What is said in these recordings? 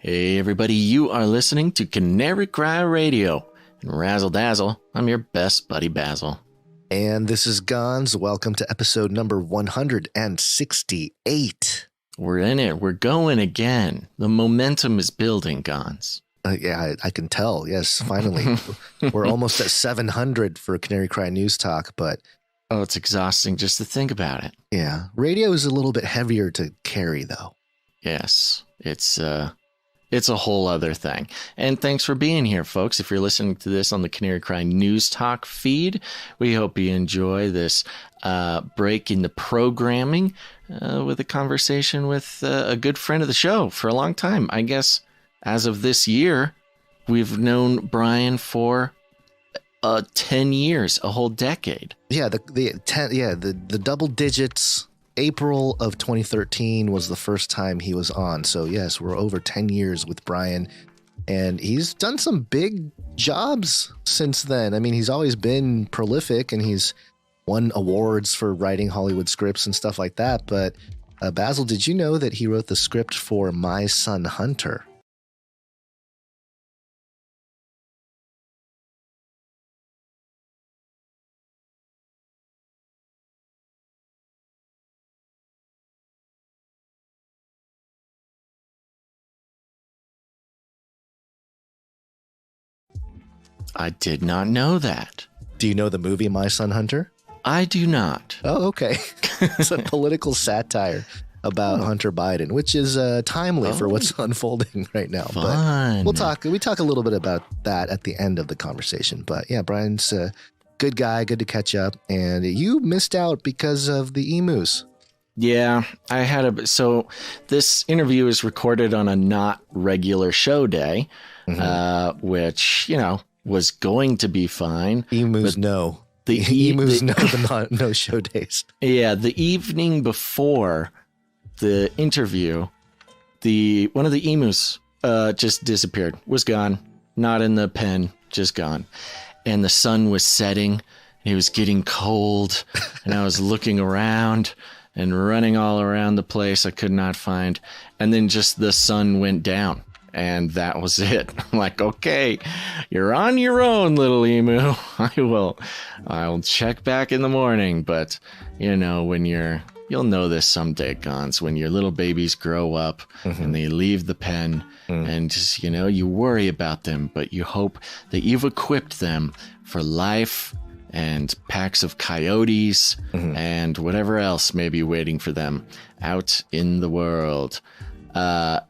Hey everybody, you are listening to Canary Cry Radio. And Razzle Dazzle, I'm your best buddy Basil. And this is Gons. Welcome to episode number 168. We're in it. We're going again. The momentum is building, Gons. Yeah, I can tell. Yes, finally. We're almost at 700 for Canary Cry News Talk, but... Oh, it's exhausting just to think about it. Yeah, radio is a little bit heavier to carry, though. Yes, it's a whole other thing. And thanks for being here, folks. If you're listening to this on the Canary Cry News Talk feed, we hope you enjoy this break in the programming with a conversation with a good friend of the show for a long time. I guess as of this year, we've known Brian for 10 years, a whole decade. Yeah, the double digits. April of 2013 was the first time he was on. So yes, we're over 10 years with Brian, and he's done some big jobs since then. I mean, he's always been prolific, and he's won awards for writing Hollywood scripts and stuff like that. But Basil, did you know that he wrote the script for My Son Hunter? I did not know that. Do you know the movie My Son Hunter? I do not. Oh, okay. It's a political satire about Hunter Biden, which is timely for what's unfolding right now. Fun. But we talk a little bit about that at the end of the conversation. But yeah, Brian's a good guy, good to catch up. And you missed out because of the emus. Yeah, so this interview is recorded on a not regular show day, which, was going to be fine. Emus no. The emus know the no show days. Yeah, the evening before the interview, one of the emus just disappeared, was gone, not in the pen, just gone. And the sun was setting, and it was getting cold, and I was looking around and running all around the place I could not find. And then just the sun went down. And that was it. I'm like, okay, you're on your own, little emu. I'll check back in the morning. But, you'll know this someday, Gons, when your little babies grow up and they leave the pen and just, you worry about them, but you hope that you've equipped them for life and packs of coyotes and whatever else may be waiting for them out in the world.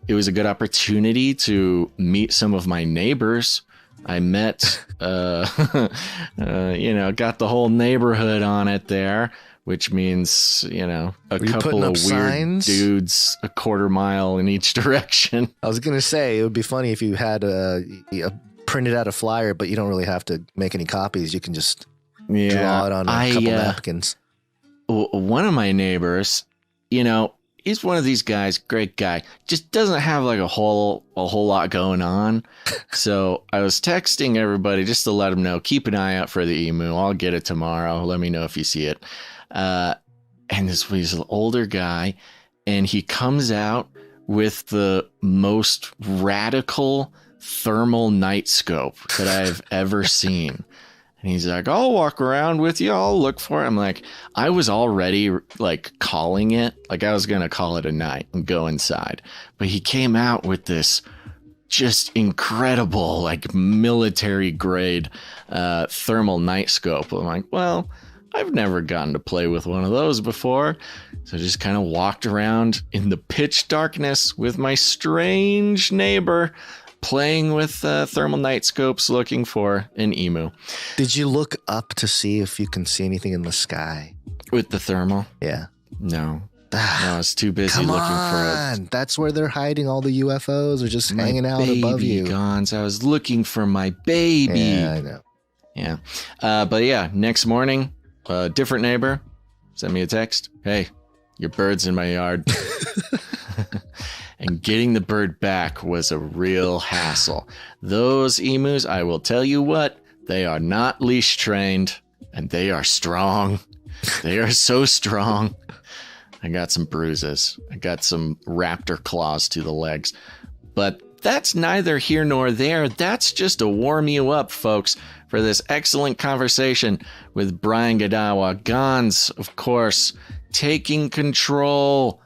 It was a good opportunity to meet some of my neighbors. I met, got the whole neighborhood on it there, which means, a couple of weird signs? Dudes a quarter mile in each direction. I was going to say, it would be funny if you had printed out a flyer, but you don't really have to make any copies. You can just draw it on a couple napkins. One of my neighbors, he's one of these guys, great guy, just doesn't have like a whole lot going on. So I was texting everybody just to let them know, keep an eye out for the emu. I'll get it tomorrow. Let me know if you see it. And he's an older guy, and he comes out with the most radical thermal night scope that I've ever seen. And he's like, I'll walk around with you. I'll look for it. I'm like, I was already calling it. Like I was going to call it a night and go inside. But he came out with this just incredible, military grade thermal night scope. I'm like, well, I've never gotten to play with one of those before. So I just kind of walked around in the pitch darkness with my strange neighbor, playing with thermal night scopes, looking for an emu. Did you look up to see if you can see anything in the sky? With the thermal? Yeah. No. No, I was too busy looking for it. That's where they're hiding all the UFOs, or just hanging out above you. Gons. I was looking for my baby. Yeah, I know. Yeah. But yeah, next morning, a different neighbor sent me a text. Hey, your bird's in my yard. And getting the bird back was a real hassle. Those emus, I will tell you what, they are not leash trained, and they are strong. They are so strong. I got some bruises. I got some raptor claws to the legs. But that's neither here nor there. That's just to warm you up, folks, for this excellent conversation with Brian Godawa. Gons, of course, taking control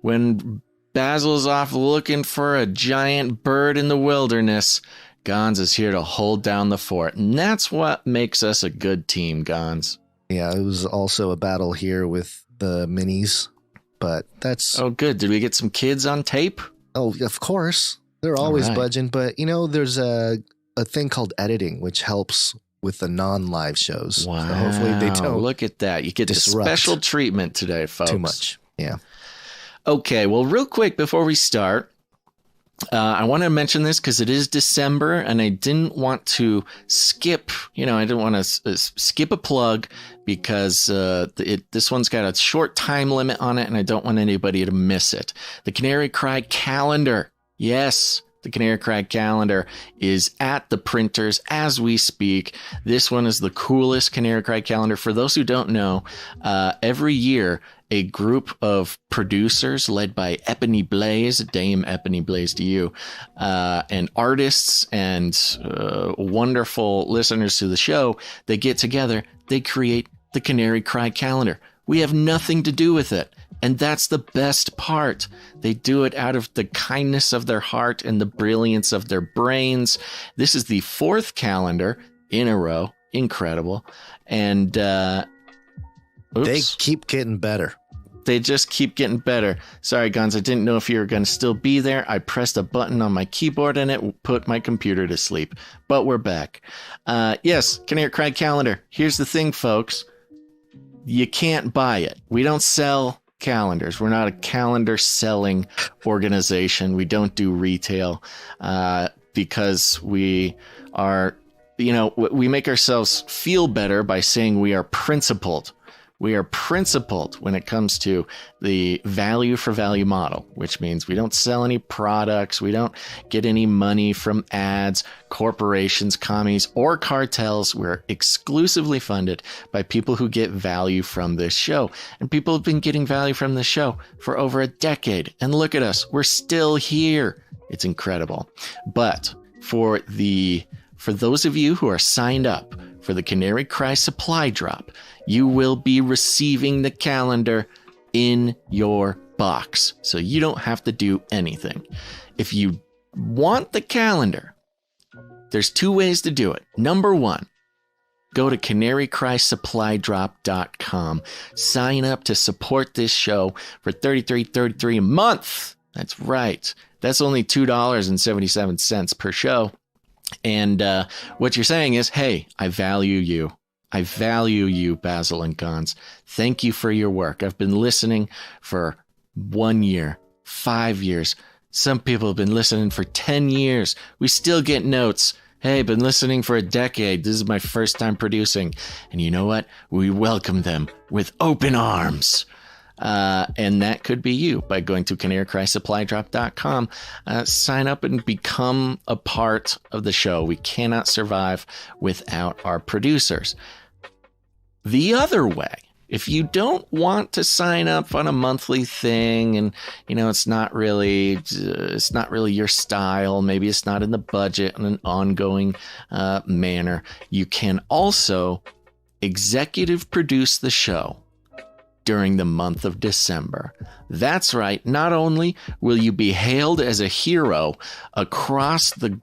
when Basil's off looking for a giant bird in the wilderness. Gons is here to hold down the fort, and that's what makes us a good team, Gons. Yeah, it was also a battle here with the minis, but that's... Oh, good. Did we get some kids on tape? Oh, of course. They're always budging, but, there's a thing called editing, which helps with the non-live shows. Wow. So hopefully they don't look at that. You get the special treatment today, folks. Too much. Yeah. Okay, well, real quick before we start, I want to mention this because it is December and I didn't want to skip, I didn't want to skip a plug because this one's got a short time limit on it and I don't want anybody to miss it. The Canary Cry Calendar. Yes, the Canary Cry Calendar is at the printers as we speak. This one is the coolest Canary Cry Calendar. For those who don't know, every year, a group of producers led by Ebony Blaze, Dame Ebony Blaze to you, and artists and wonderful listeners to the show, they get together, they create the Canary Cry Calendar. We have nothing to do with it. And that's the best part. They do it out of the kindness of their heart and the brilliance of their brains. This is the 4th calendar in a row. Incredible. And they keep getting better. They just keep getting better. Sorry, Gons, I didn't know if you were going to still be there. I pressed a button on my keyboard and it put my computer to sleep. But we're back. Yes, Canary Cry Calendar. Here's the thing, folks. You can't buy it. We don't sell calendars. We're not a calendar selling organization. We don't do retail because we are, we make ourselves feel better by saying we are principled. We are principled when it comes to the value for value model, which means we don't sell any products. We don't get any money from ads, corporations, commies, or cartels. We're exclusively funded by people who get value from this show. And people have been getting value from this show for over a decade. And look at us. We're still here. It's incredible. But for those of you who are signed up for the Canary Cry Supply Drop, you will be receiving the calendar in your box. So you don't have to do anything. If you want the calendar, there's 2 ways to do it. Number 1, go to canarycrysupply.com. Sign up to support this show for $33.33 a month. That's right. That's only $2.77 per show. And what you're saying is, hey, I value you. I value you, Basil and Gons. Thank you for your work. I've been listening for 1 year, 5 years. Some people have been listening for 10 years. We still get notes. Hey, been listening for a decade. This is my first time producing. And you know what? We welcome them with open arms. And that could be you by going to canarycrysupply.com. Sign up and become a part of the show. We cannot survive without our producers. The other way, if you don't want to sign up on a monthly thing and, it's not really your style, maybe it's not in the budget in an ongoing manner, you can also executive produce the show during the month of December. That's right. Not only will you be hailed as a hero across the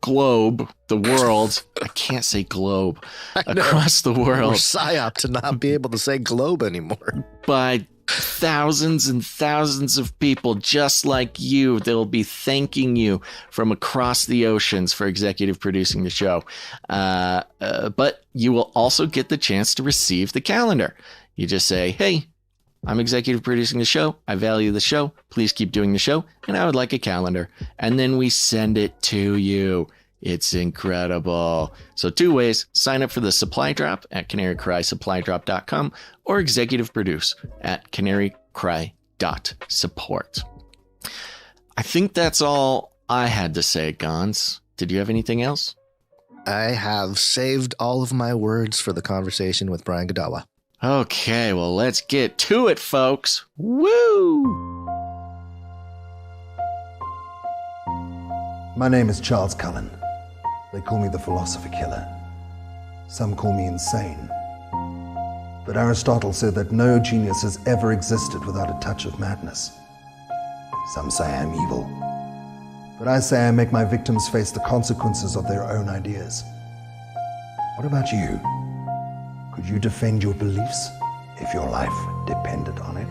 globe, the world. I can't say globe. Across the world. We're psyop to not be able to say globe anymore. By thousands and thousands of people just like you. They'll be thanking you from across the oceans for executive producing the show. But you will also get the chance to receive the calendar. You just say, hey, I'm executive producing the show. I value the show. Please keep doing the show. And I would like a calendar. And then we send it to you. It's incredible. So 2 ways. Sign up for the supply drop at canarycrysupply.com or executive produce at canarycry.support. I think that's all I had to say, Gons. Did you have anything else? I have saved all of my words for the conversation with Brian Godawa. Okay, well, let's get to it, folks. Woo! My name is Charles Cullen. They call me the philosopher killer. Some call me insane. But Aristotle said that no genius has ever existed without a touch of madness. Some say I'm evil. But I say I make my victims face the consequences of their own ideas. What about you? Could you defend your beliefs if your life depended on it?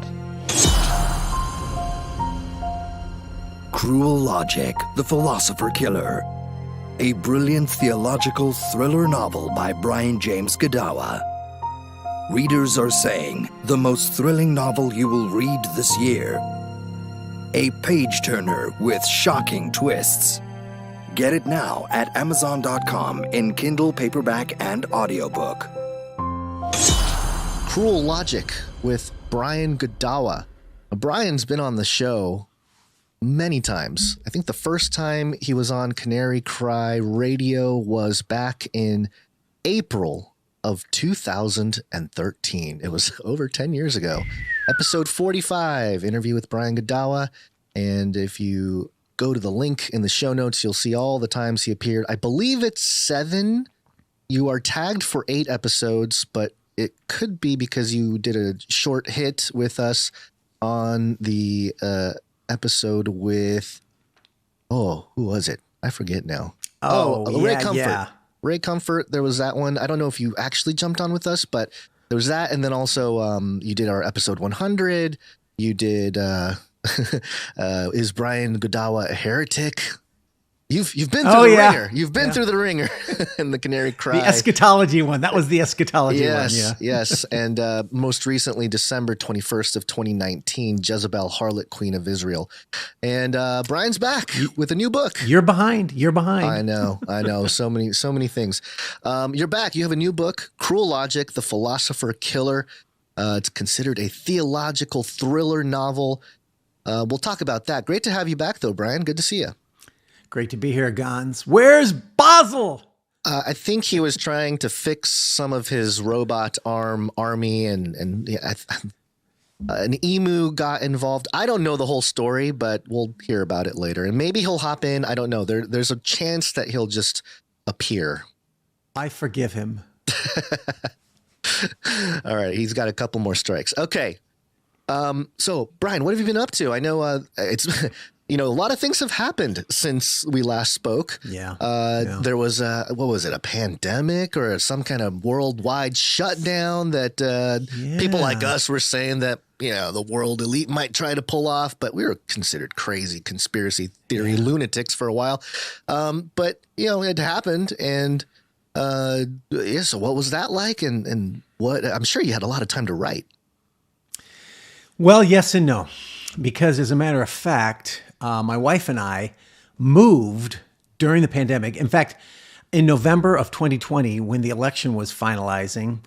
Cru Logic, the Philosopher Killer. A brilliant theological thriller novel by Brian James Godawa. Readers are saying the most thrilling novel you will read this year. A page-turner with shocking twists. Get it now at Amazon.com in Kindle paperback and audiobook. Cru Logic with Brian Godawa. Now, Brian's been on the show many times. I think the first time he was on Canary Cry Radio was back in April of 2013. It was over 10 years ago. Episode 45, interview with Brian Godawa. And if you go to the link in the show notes, you'll see all the times he appeared. I believe it's 7. You are tagged for 8 episodes, but it could be because you did a short hit with us on the episode with, who was it? I forget now. Ray Comfort. Yeah. Ray Comfort, there was that one. I don't know if you actually jumped on with us, but there was that. And then also you did our episode 100. You did Is Brian Godawa a heretic? You've been through the ringer. You've been through the ringer in the Canary Cry. The eschatology one. That was the eschatology one. Yeah. Yes. And most recently, December 21st of 2019, Jezebel, Harlot, Queen of Israel. And Brian's back with a new book. You're behind. I know. So many things. You're back. You have a new book, Cru Logic, the Philosopher Killer. It's considered a theological thriller novel. We'll talk about that. Great to have you back, though, Brian. Good to see you. Great to be here, Gons. Where's Basel? I think he was trying to fix some of his robot army, and an emu got involved. I don't know the whole story, but we'll hear about it later. And maybe he'll hop in. I don't know. There's a chance that he'll just appear. I forgive him. All right. He's got a couple more strikes. Okay. So, Brian, what have you been up to? I know it's... a lot of things have happened since we last spoke. Yeah. There was what was it, a pandemic or some kind of worldwide shutdown that people like us were saying that, the world elite might try to pull off, but we were considered crazy conspiracy theory lunatics for a while. But, it happened. And so what was that like? And what, I'm sure you had a lot of time to write. Well, yes and no, because as a matter of fact, my wife and I moved during the pandemic. In fact, in November of 2020, when the election was finalizing,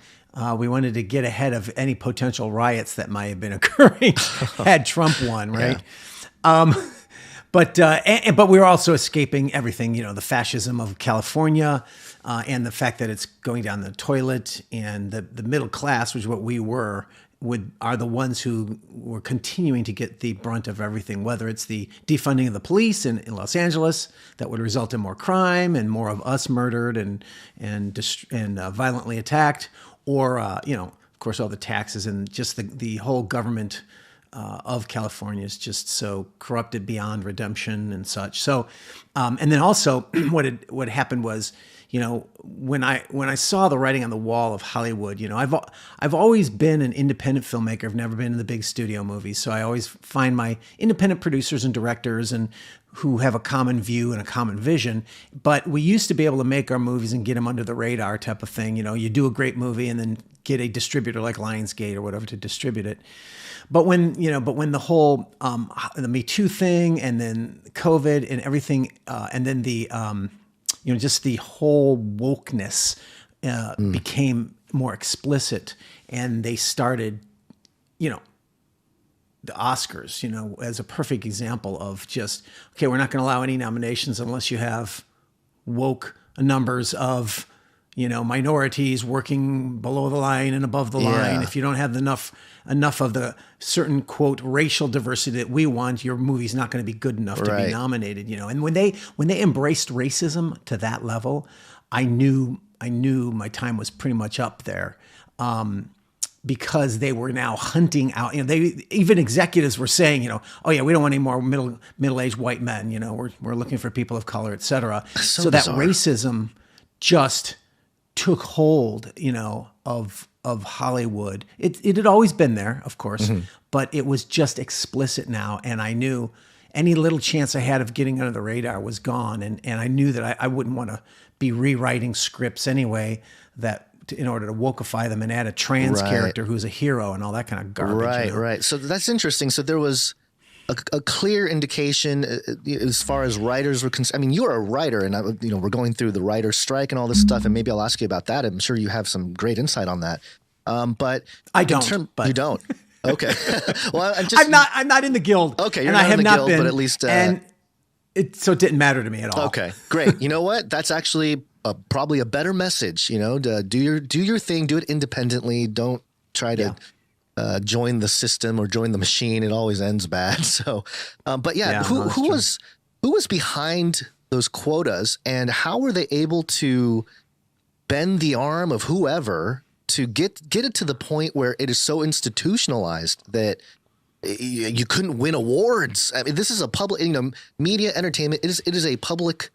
we wanted to get ahead of any potential riots that might have been occurring had Trump won, right? Yeah. But we were also escaping everything, the fascism of California and the fact that it's going down the toilet, and the middle class, which is what we were, are the ones who were continuing to get the brunt of everything, whether it's the defunding of the police in Los Angeles that would result in more crime and more of us murdered and violently attacked, or of course all the taxes and just the whole government of California is just so corrupted beyond redemption and such. So, and then also what happened was, when I saw the writing on the wall of Hollywood, I've always been an independent filmmaker. I've never been in the big studio movies. So I always find my independent producers and directors and who have a common view and a common vision. But we used to be able to make our movies and get them under the radar type of thing. You do a great movie and then get a distributor like Lionsgate or whatever to distribute it. But when the whole the Me Too thing, and then COVID and everything, and then the just the whole wokeness became more explicit, and they started, the Oscars, as a perfect example of just, okay, we're not going to allow any nominations unless you have woke numbers of, minorities working below the line and above the line. If you don't have enough of the certain, quote, racial diversity that we want, your movie's not going to be good enough to be nominated. And when they embraced racism to that level, I knew my time was pretty much up there. Because they were now hunting out, even executives were saying, oh yeah, we don't want any more middle-aged white men. We're looking for people of color, et cetera. So that racism just took hold, of Hollywood. It had always been there, of course, but it was just explicit now. And I knew any little chance I had of getting under the radar was gone. And I knew that I wouldn't want to be rewriting scripts anyway in order to wokeify them and add a trans character who's a hero and all that kind of garbage. Right. So that's interesting. So there was a clear indication as far as writers were concerned. I mean, you're a writer, and we're going through the writer's strike and all this stuff, and maybe I'll ask you about that. I'm sure you have some great insight on that. But I don't. You don't. Okay. Well, I'm not in the guild. Okay, you're not in the guild, but at least so it didn't matter to me at all. Okay, great. You know what? That's actually probably a better message. To do your thing, do it independently. Don't try to join the system or join the machine. It always ends bad. So, who was behind those quotas, and how were they able to bend the arm of whoever to get it to the point where it is so institutionalized that you couldn't win awards? I mean, this is a public, media entertainment. It is a public.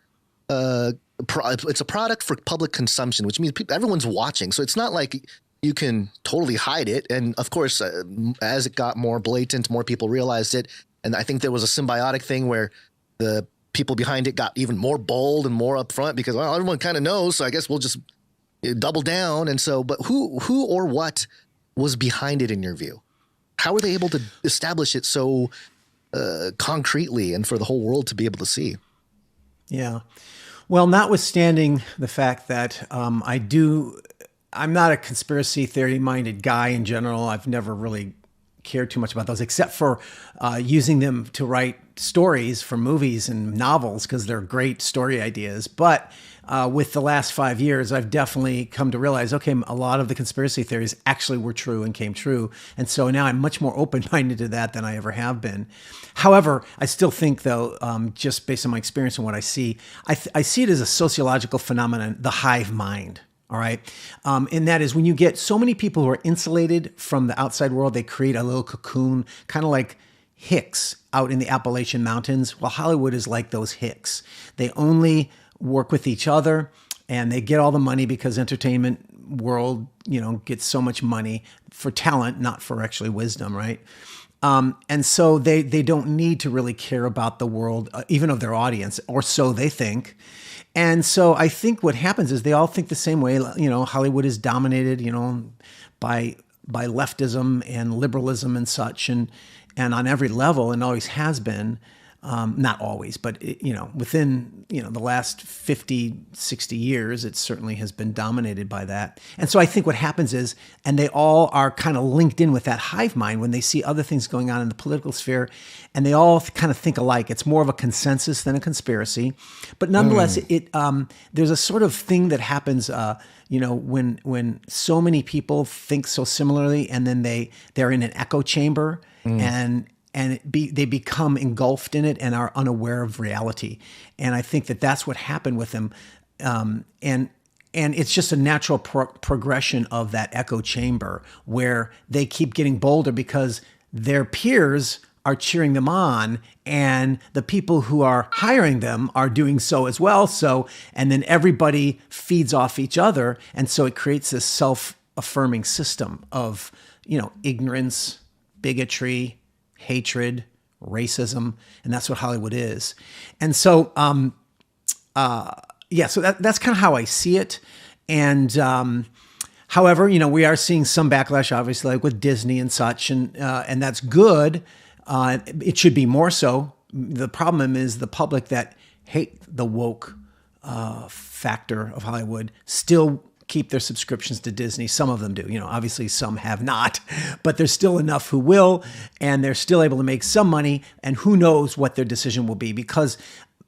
It's a product for public consumption, which means everyone's watching. So it's not like you can totally hide it. And of course, as it got more blatant, more people realized it. And I think there was a symbiotic thing where the people behind it got even more bold and more upfront because, well, everyone kind of knows. So I guess we'll just double down. And so, but who or what was behind it in your view? How were they able to establish it so concretely and for the whole world to be able to see? Yeah. Well, notwithstanding the fact that I'm not a conspiracy theory-minded guy in general. I've never really cared too much about those, except for using them to write stories for movies and novels because they're great story ideas. But with the last 5 years, I've definitely come to realize, okay, a lot of the conspiracy theories actually were true and came true. And so now I'm much more open-minded to that than I ever have been. However, I still think, though, just based on my experience and what I see, I see it as a sociological phenomenon, the hive mind. All right. And that is when you get so many people who are insulated from the outside world, they create a little cocoon, kind of like Hicks out in the Appalachian Mountains. Well, Hollywood is like those Hicks. They only work with each other and they get all the money because entertainment world, gets so much money for talent, not for actually wisdom. Right. And so they don't need to really care about the world, even of their audience, or so they think. And so I think what happens is they all think the same way. Hollywood is dominated, by leftism and liberalism and such, and on every level, and always has been. Not always, but within the last 50, 60 years, it certainly has been dominated by that. And so I think what happens is, and they all are kind of linked in with that hive mind when they see other things going on in the political sphere, and they all kind of think alike. It's more of a consensus than a conspiracy, but nonetheless, there's a sort of thing that happens. When so many people think so similarly, and then they're in an echo chamber, they become engulfed in it and are unaware of reality. And I think that that's what happened with them. And it's just a natural progression of that echo chamber where they keep getting bolder because their peers are cheering them on and the people who are hiring them are doing so as well. And then everybody feeds off each other. And so it creates this self-affirming system of, ignorance, bigotry, hatred, racism, and that's what Hollywood is. And so, so that's kind of how I see it. And however, we are seeing some backlash, obviously, like with Disney and such, and that's good. It should be more so. The problem is the public that hate the woke factor of Hollywood still keep their subscriptions to Disney. Some of them do, obviously some have not, but there's still enough who will, and they're still able to make some money, and who knows what their decision will be, because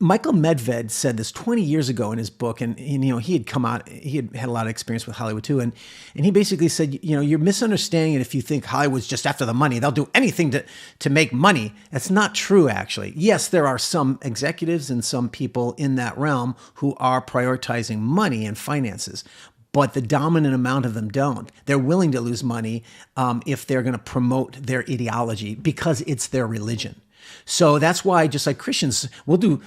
Michael Medved said this 20 years ago in his book, and he had come out, he had a lot of experience with Hollywood too, and he basically said, you're misunderstanding it if you think Hollywood's just after the money. They'll do anything to make money. That's not true, actually. Yes, there are some executives and some people in that realm who are prioritizing money and finances, but the dominant amount of them don't. They're willing to lose money if they're going to promote their ideology because it's their religion. So that's why, just like Christians will do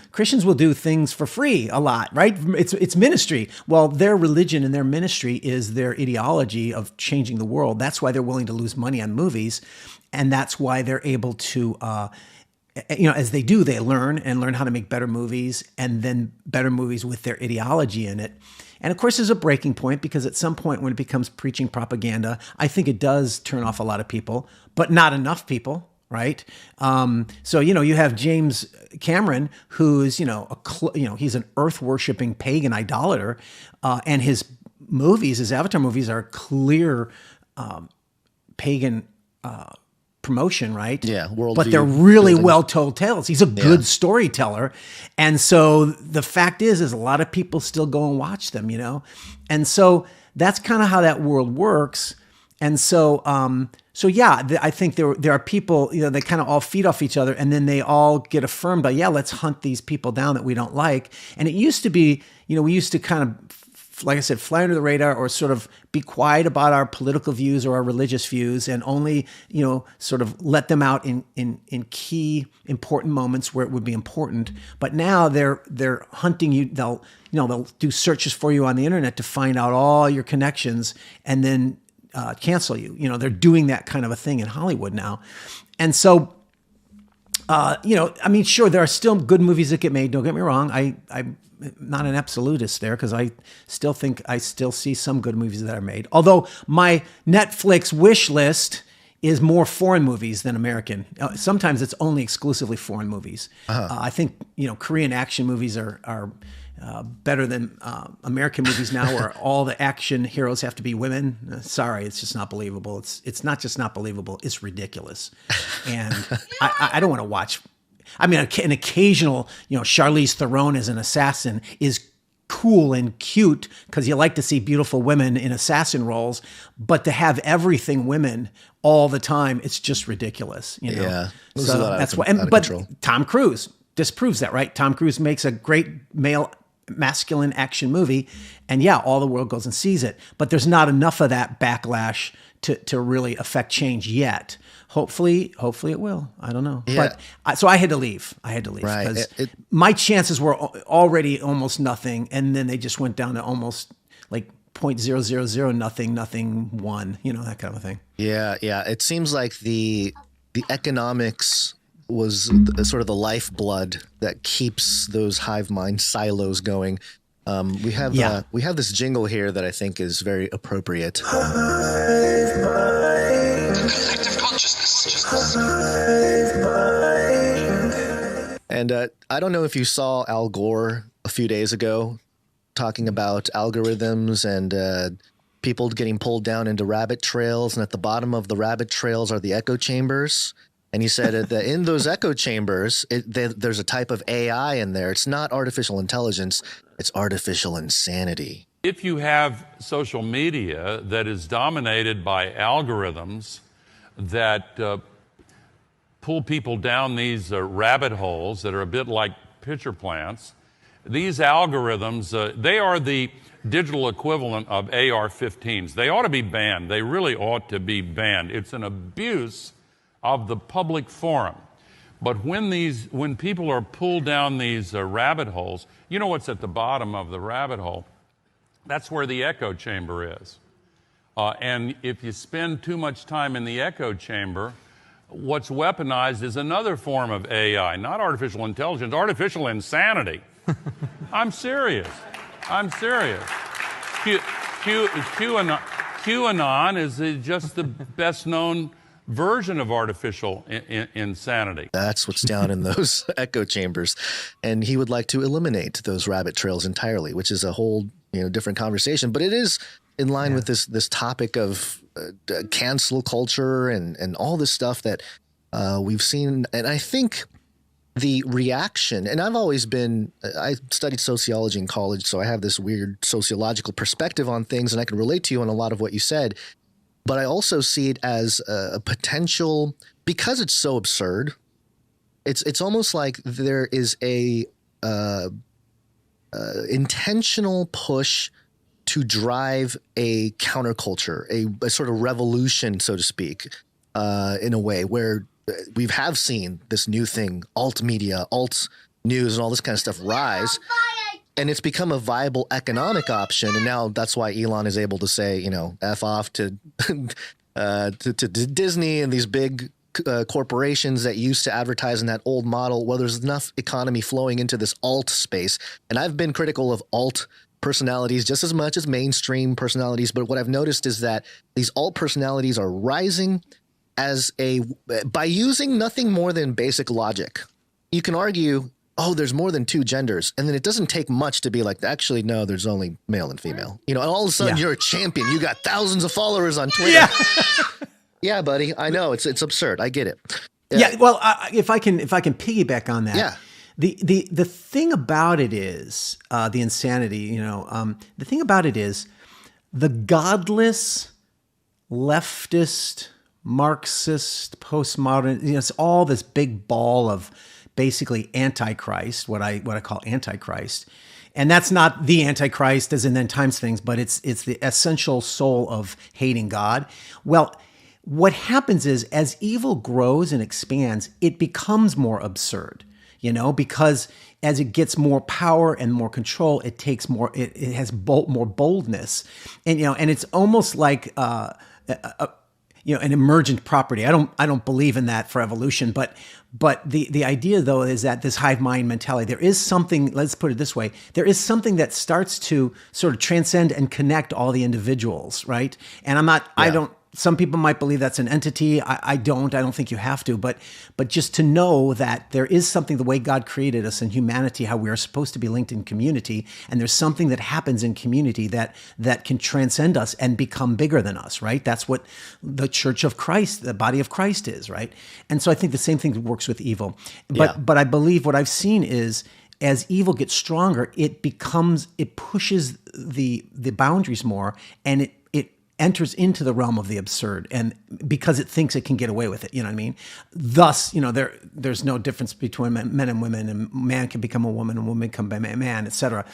things for free a lot, right? It's ministry. Well, their religion and their ministry is their ideology of changing the world. That's why they're willing to lose money on movies, and that's why they're able to, as they do, they learn how to make better movies, and then better movies with their ideology in it. And of course, there's a breaking point, because at some point when it becomes preaching propaganda, I think it does turn off a lot of people, but not enough people. Right. So, you have James Cameron, who's, he's an earth worshiping pagan idolater. And his Avatar movies are clear pagan promotion, right? Yeah. But they're really well told tales. He's a good storyteller. And so the fact is a lot of people still go and watch them, And so that's kind of how that world works. And so, I think there are people, they kind of all feed off each other, and then they all get affirmed by, let's hunt these people down that we don't like. And it used to be, we used to kind of, like I said, fly under the radar, or sort of be quiet about our political views or our religious views, and only, sort of let them out in key important moments where it would be important. But now they're hunting you. They'll do searches for you on the internet to find out all your connections, and then cancel you. They're doing that kind of a thing in Hollywood now. And so, sure, there are still good movies that get made. Don't get me wrong. I'm not an absolutist there, because I still think I still see some good movies that are made. Although my Netflix wish list is more foreign movies than American. Sometimes it's only exclusively foreign movies. I think, Korean action movies are better than American movies now, where all the action heroes have to be women. Sorry, it's just not believable. It's not just not believable. It's ridiculous. And I don't want to watch. I mean, an occasional, Charlize Theron as an assassin is cool and cute, because you like to see beautiful women in assassin roles, but to have everything women all the time, it's just ridiculous. Yeah. So that's why. But Tom Cruise disproves that, right? Tom Cruise makes a great masculine action movie, and all the world goes and sees it, but there's not enough of that backlash to really affect change yet. Hopefully it will. I don't know. But so I had to leave. Right. Because my chances were already almost nothing, and then they just went down to almost like 0.000 nothing 1, that kind of a thing. Yeah. It seems like the economics was sort of the lifeblood that keeps those hive mind silos going. We have this jingle here that I think is very appropriate. Collective consciousness. And I don't know if you saw Al Gore a few days ago talking about algorithms and people getting pulled down into rabbit trails, and at the bottom of the rabbit trails are the echo chambers. And he said that in those echo chambers, there's a type of AI in there. It's not artificial intelligence. It's artificial insanity. If you have social media that is dominated by algorithms that pull people down these rabbit holes that are a bit like pitcher plants, these algorithms, they are the digital equivalent of AR-15s. They ought to be banned. They really ought to be banned. It's an abuse of the public forum. But when people are pulled down these rabbit holes, you know what's at the bottom of the rabbit hole? That's where the echo chamber is. And if you spend too much time in the echo chamber, what's weaponized is another form of AI, not artificial intelligence, artificial insanity. I'm serious. QAnon is just the best known version of artificial insanity. That's what's down in those echo chambers. And he would like to eliminate those rabbit trails entirely, which is a whole different conversation. But it is in line with this topic of cancel culture and all this stuff that we've seen. And I think the reaction, and I studied sociology in college, so I have this weird sociological perspective on things, and I can relate to you on a lot of what you said. But I also see it as a potential, because it's so absurd. It's almost like there is a intentional push to drive a counterculture, a sort of revolution, so to speak, in a way where we have seen this new thing, alt media, alt news, and all this kind of stuff rise. And it's become a viable economic option. And now that's why Elon is able to say, F off to Disney and these big corporations that used to advertise in that old model. Well, there's enough economy flowing into this alt space. And I've been critical of alt personalities just as much as mainstream personalities. But what I've noticed is that these alt personalities are rising by using nothing more than basic logic. You can argue, there's more than two genders. And then it doesn't take much to be like, actually, no, there's only male and female. And all of a sudden you're a champion. You got thousands of followers on Twitter. Yeah, yeah, buddy. I know it's absurd. I get it. Yeah. Well, if I can piggyback on that. Yeah. The thing about it is the insanity, the thing about it is the godless, leftist, Marxist, postmodern, it's all this big ball of basically Antichrist, what I call Antichrist. And that's not the Antichrist as in end times things, but it's the essential soul of hating God. Well, what happens is as evil grows and expands, it becomes more absurd, because as it gets more power and more control, it takes more, it has more boldness. And, and it's almost like, an emergent property. I don't believe in that for evolution, but the idea though is that this hive mind mentality, there is something, let's put it this way, there is something that starts to sort of transcend and connect all the individuals, right? And some people might believe that's an entity. I don't think you have to, but just to know that there is something, the way God created us in humanity, how we are supposed to be linked in community. And there's something that happens in community that can transcend us and become bigger than us, right? That's what the Church of Christ, the body of Christ is, right? And so I think the same thing works with evil. But I believe what I've seen is as evil gets stronger, it pushes the boundaries more, and it enters into the realm of the absurd, and because it thinks it can get away with it, you know what I mean? Thus, there's no difference between men and women, and man can become a woman and woman can become a man, etc.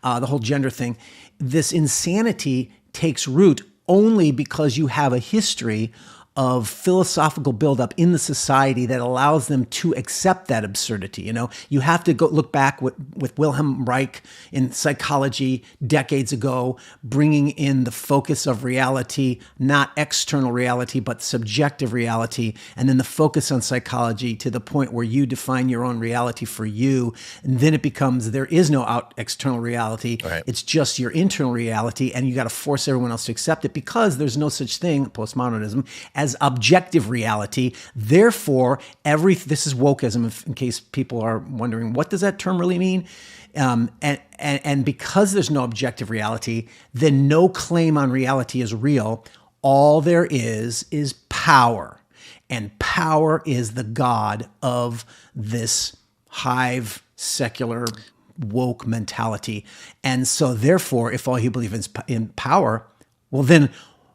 The whole gender thing, this insanity takes root only because you have a history of philosophical buildup in the society that allows them to accept that absurdity. You have to go look back with Wilhelm Reich in psychology decades ago, bringing in the focus of reality, not external reality, but subjective reality, and then the focus on psychology to the point where you define your own reality for you, and then it becomes there is no external reality. Right. It's just your internal reality, and you got to force everyone else to accept it because there's no such thing, postmodernism, as objective reality. Therefore, this is wokeism, in case people are wondering, what does that term really mean? And because there's no objective reality, then no claim on reality is real. All there is power. And power is the god of this hive, secular, woke mentality. And so therefore, if all you believe is in power, well then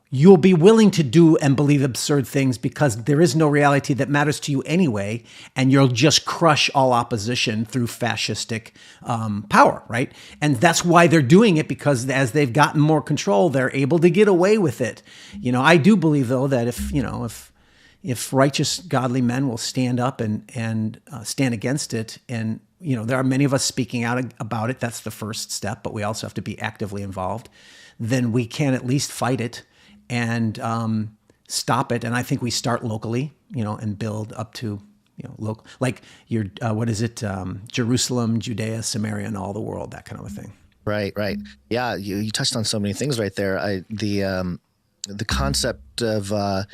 you'll be willing to do and believe absurd things because there is no reality that matters to you anyway, and you'll just crush all opposition through fascistic power, right? And that's why they're doing it, because as they've gotten more control, they're able to get away with it. I do believe though that if righteous, godly men will stand up and stand against it, and there are many of us speaking out about it. That's the first step, but we also have to be actively involved. Then we can at least fight it and stop it. And I think we start locally, and build up to, local, like your, Jerusalem, Judea, Samaria, and all the world, that kind of a thing. Right. Yeah, you touched on so many things right there. The concept of a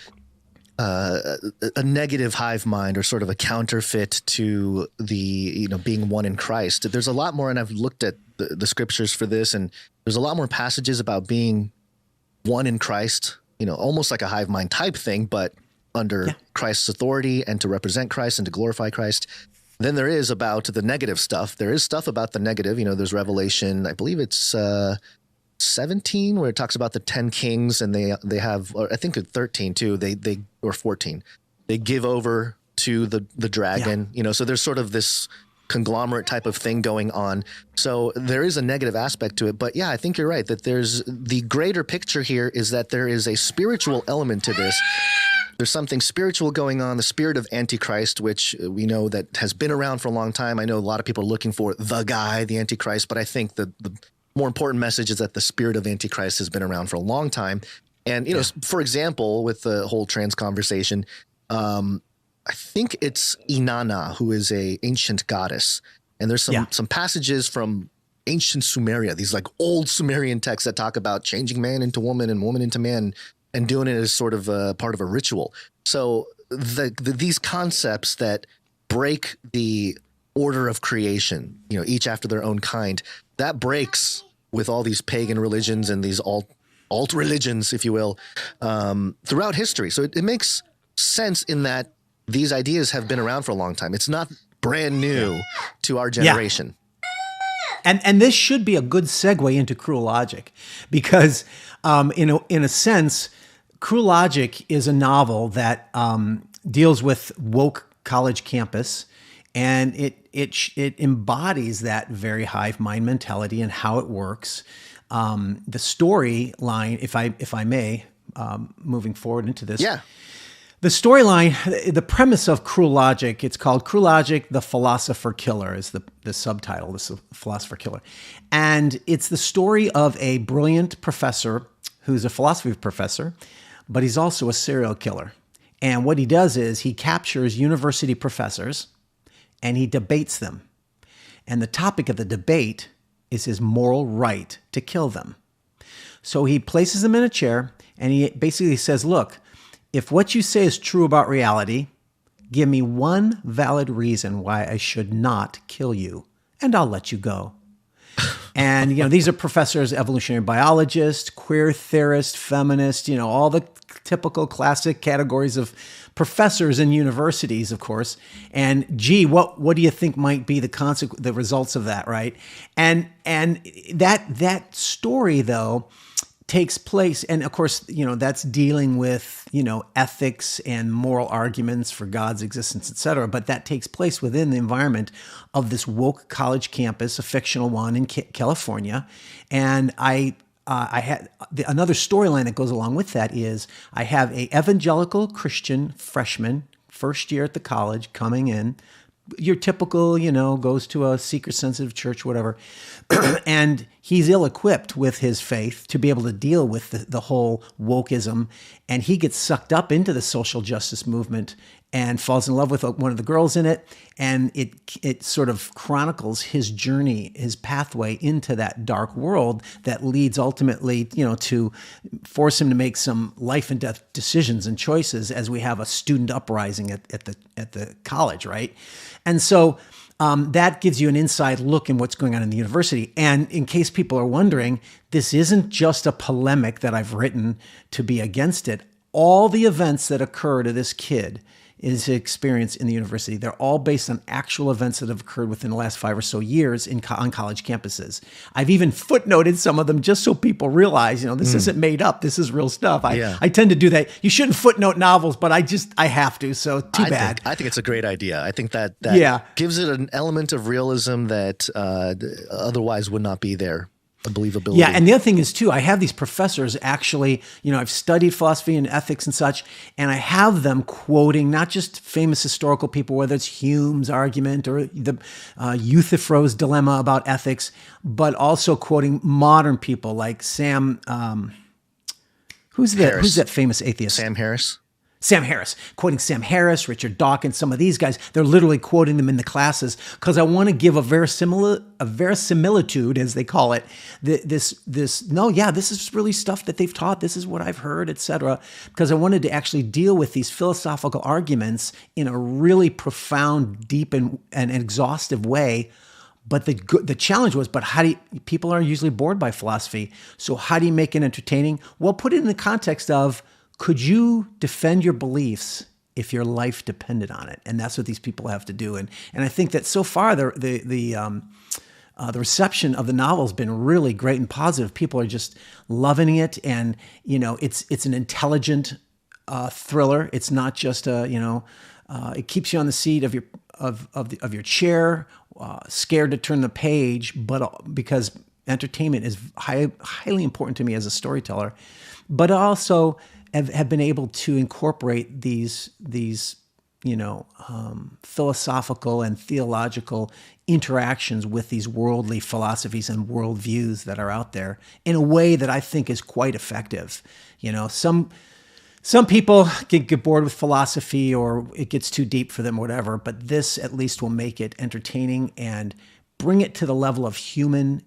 negative hive mind, or sort of a counterfeit to the being one in Christ. There's a lot more, and I've looked at the scriptures for this, and there's a lot more passages about being one in Christ, almost like a hive mind type thing, but under Christ's authority and to represent Christ and to glorify Christ, Then there is about the negative stuff. There is stuff about the negative. There's Revelation, I believe it's 17, where it talks about the 10 kings, and they have, or I think it's 13 too. They or 14. They give over to the dragon. So there's sort of this conglomerate type of thing going on. So there is a negative aspect to it. But yeah, I think you're right that there's the greater picture here is that there is a spiritual element to this. There's something spiritual going on, the spirit of Antichrist, which we know that has been around for a long time. I know a lot of people are looking for the guy, the Antichrist, but I think the more important message is that the spirit of Antichrist has been around for a long time. And, for example, with the whole trans conversation, I think it's Inanna, who is a ancient goddess. And there's some passages from ancient Sumeria, these like old Sumerian texts that talk about changing man into woman and woman into man and doing it as sort of a part of a ritual. So these concepts that break the order of creation, each after their own kind, that breaks with all these pagan religions and these alt religions, if you will, throughout history. So it makes sense in that these ideas have been around for a long time. It's not brand new to our generation. Yeah. And this should be a good segue into Cru Logic, because in a sense, Cru Logic is a novel that deals with woke college campus, and it embodies that very hive mind mentality and how it works. The storyline, if I may, moving forward into this. Yeah. The storyline, the premise of Cru Logic, it's called Cru Logic, the Philosopher Killer is the subtitle, the Philosopher Killer. And it's the story of a brilliant professor who's a philosophy professor, but he's also a serial killer. And what he does is he captures university professors and he debates them. And the topic of the debate is his moral right to kill them. So he places them in a chair and he basically says, look, if what you say is true about reality, give me one valid reason why I should not kill you, and I'll let you go. And, these are professors, evolutionary biologists, queer theorists, feminists, all the typical classic categories of professors in universities, of course. And gee, what do you think might be the results of that, right? And that story, though, takes place, and of course, that's dealing with, ethics and moral arguments for God's existence, etc. But that takes place within the environment of this woke college campus, a fictional one in California. And I had another storyline that goes along with that is I have a evangelical Christian freshman, first year at the college, coming in. Your typical, goes to a seeker-sensitive church, whatever. And he's ill-equipped with his faith to be able to deal with the whole wokeism. And he gets sucked up into the social justice movement and falls in love with one of the girls in it. And it sort of chronicles his journey, his pathway into that dark world that leads ultimately, to force him to make some life and death decisions and choices as we have a student uprising at the college, right? And so that gives you an inside look in what's going on in the university. And in case people are wondering, this isn't just a polemic that I've written to be against it. All the events that occur to this kid is experience in the university. They're all based on actual events that have occurred within the last 5 or so years on college campuses. I've even footnoted some of them just so people realize, this isn't made up. This is real stuff. I tend to do that. You shouldn't footnote novels, but I have to. So too bad. I think it's a great idea. I think that gives it an element of realism that otherwise would not be there. A believability. Yeah, and the other thing is too, I have these professors actually, I've studied philosophy and ethics and such, and I have them quoting not just famous historical people, whether it's Hume's argument or the Euthyphro's dilemma about ethics, but also quoting modern people like Sam, who's that famous atheist? Sam Harris, quoting Sam Harris, Richard Dawkins, some of these guys, they're literally quoting them in the classes because I want to give a verisimilitude, as they call it. This is really stuff that they've taught. This is what I've heard, etc. Because I wanted to actually deal with these philosophical arguments in a really profound, deep, and exhaustive way. But the challenge was, people are usually bored by philosophy. So how do you make it entertaining? Well, put it in the context of, could you defend your beliefs if your life depended on it. And that's what these people have to do. And I think that so far the reception of the novel has been really great and positive. People are just loving it. And, it's an intelligent thriller. It's not just it keeps you on the seat of your chair, scared to turn the page, but because entertainment is highly important to me as a storyteller, but also have been able to incorporate these philosophical and theological interactions with these worldly philosophies and worldviews that are out there in a way that I think is quite effective. Some people get bored with philosophy or it gets too deep for them, whatever, but this at least will make it entertaining and bring it to the level of human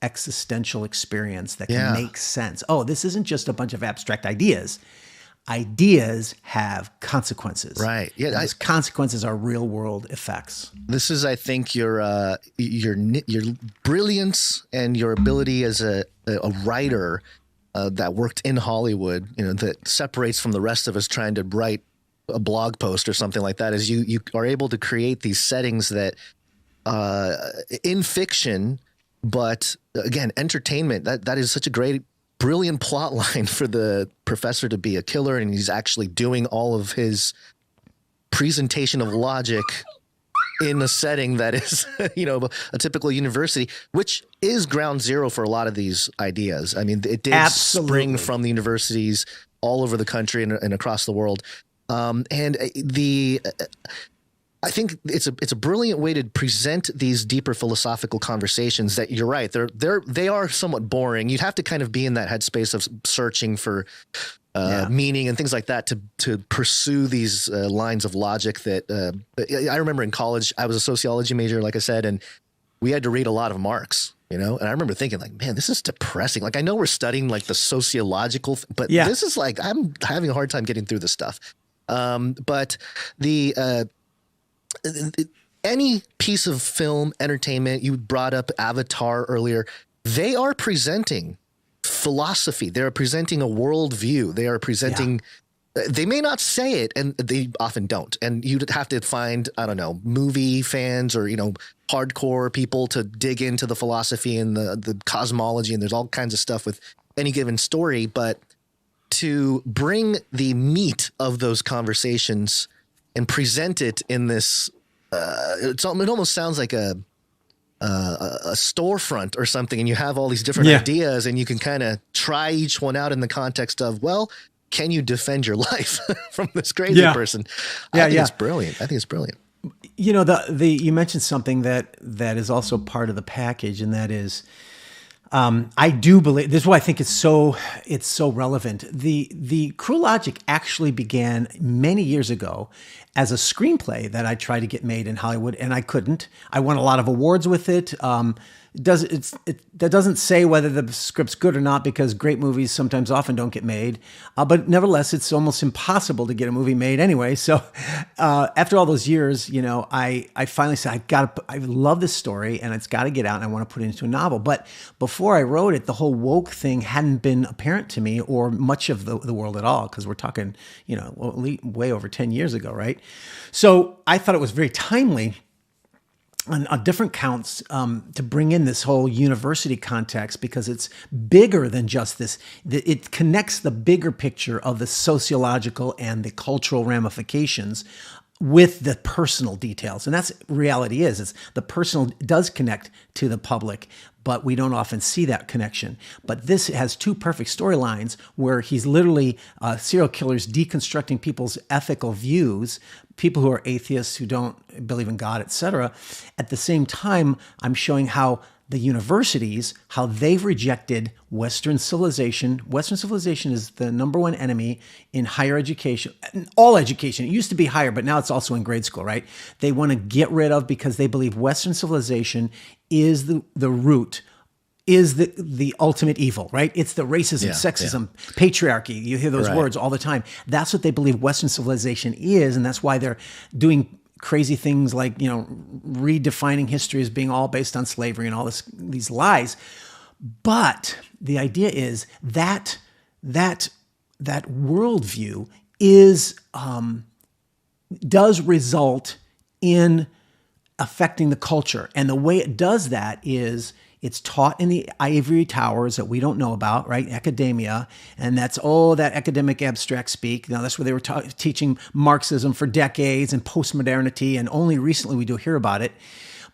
existential experience that can make sense. Oh, this isn't just a bunch of abstract ideas. Ideas have consequences. Right. Yeah. Those consequences are real world effects. This is, I think, your brilliance and your ability as a writer that worked in Hollywood, that separates from the rest of us trying to write a blog post or something like that, is you are able to create these settings that in fiction, but again, entertainment, that is such a brilliant plot line for the professor to be a killer, and he's actually doing all of his presentation of logic in a setting that is, a typical university, which is ground zero for a lot of these ideas. I mean, it did spring from the universities all over the country and across the world. I think it's a brilliant way to present these deeper philosophical conversations that you're right. They are somewhat boring. You'd have to kind of be in that headspace of searching for meaning and things like that to pursue these lines of logic that I remember in college, I was a sociology major, like I said, and we had to read a lot of Marx, and I remember thinking like, man, this is depressing. Like, I know we're studying like the sociological, but this is like, I'm having a hard time getting through this stuff. But any piece of film entertainment, you brought up Avatar earlier, they are presenting philosophy. They're presenting a worldview. They are presenting, they may not say it, and they often don't. And you'd have to find, I don't know, movie fans or, hardcore people to dig into the philosophy and the cosmology. And there's all kinds of stuff with any given story. But to bring the meat of those conversations and present it in this, it almost sounds like a storefront or something, and you have all these different ideas, and you can kind of try each one out in the context of, well, can you defend your life from this crazy person? I think it's brilliant. I think it's brilliant. You mentioned something that is also part of the package, and that is, I do believe this is why I think it's so relevant. The Cru Logic actually began many years ago as a screenplay that I tried to get made in Hollywood, and I couldn't. I won a lot of awards with it. That doesn't say whether the script's good or not, because great movies often don't get made. But nevertheless, it's almost impossible to get a movie made anyway. So after all those years, I finally said, I love this story and it's got to get out, and I want to put it into a novel. But before I wrote it, the whole woke thing hadn't been apparent to me, or much of the world at all, because we're talking, way over 10 years ago, right? So I thought it was very timely on different counts to bring in this whole university context, because it's bigger than just this. It connects the bigger picture of the sociological and the cultural ramifications with the personal details. And that's reality is the personal does connect to the public, but we don't often see that connection. But this has two perfect storylines where he's literally serial killers deconstructing people's ethical views, people who are atheists, who don't believe in God, etc. At the same time, I'm showing how the universities, how they've rejected Western civilization. Western civilization is the number one enemy in higher education, all education. It used to be higher, but now it's also in grade school, right? They want to get rid of, because they believe Western civilization is the root, is the ultimate evil, right? It's the racism, sexism, patriarchy. You hear those words all the time. That's what they believe Western civilization is, and that's why they're doing crazy things like, redefining history as being all based on slavery and all these lies. But the idea is that worldview is does result in affecting the culture. And the way it does that is it's taught in the ivory towers that we don't know about, right? Academia. And that's all that academic abstract speak. Now, that's where they were teaching Marxism for decades and postmodernity. And only recently we do hear about it.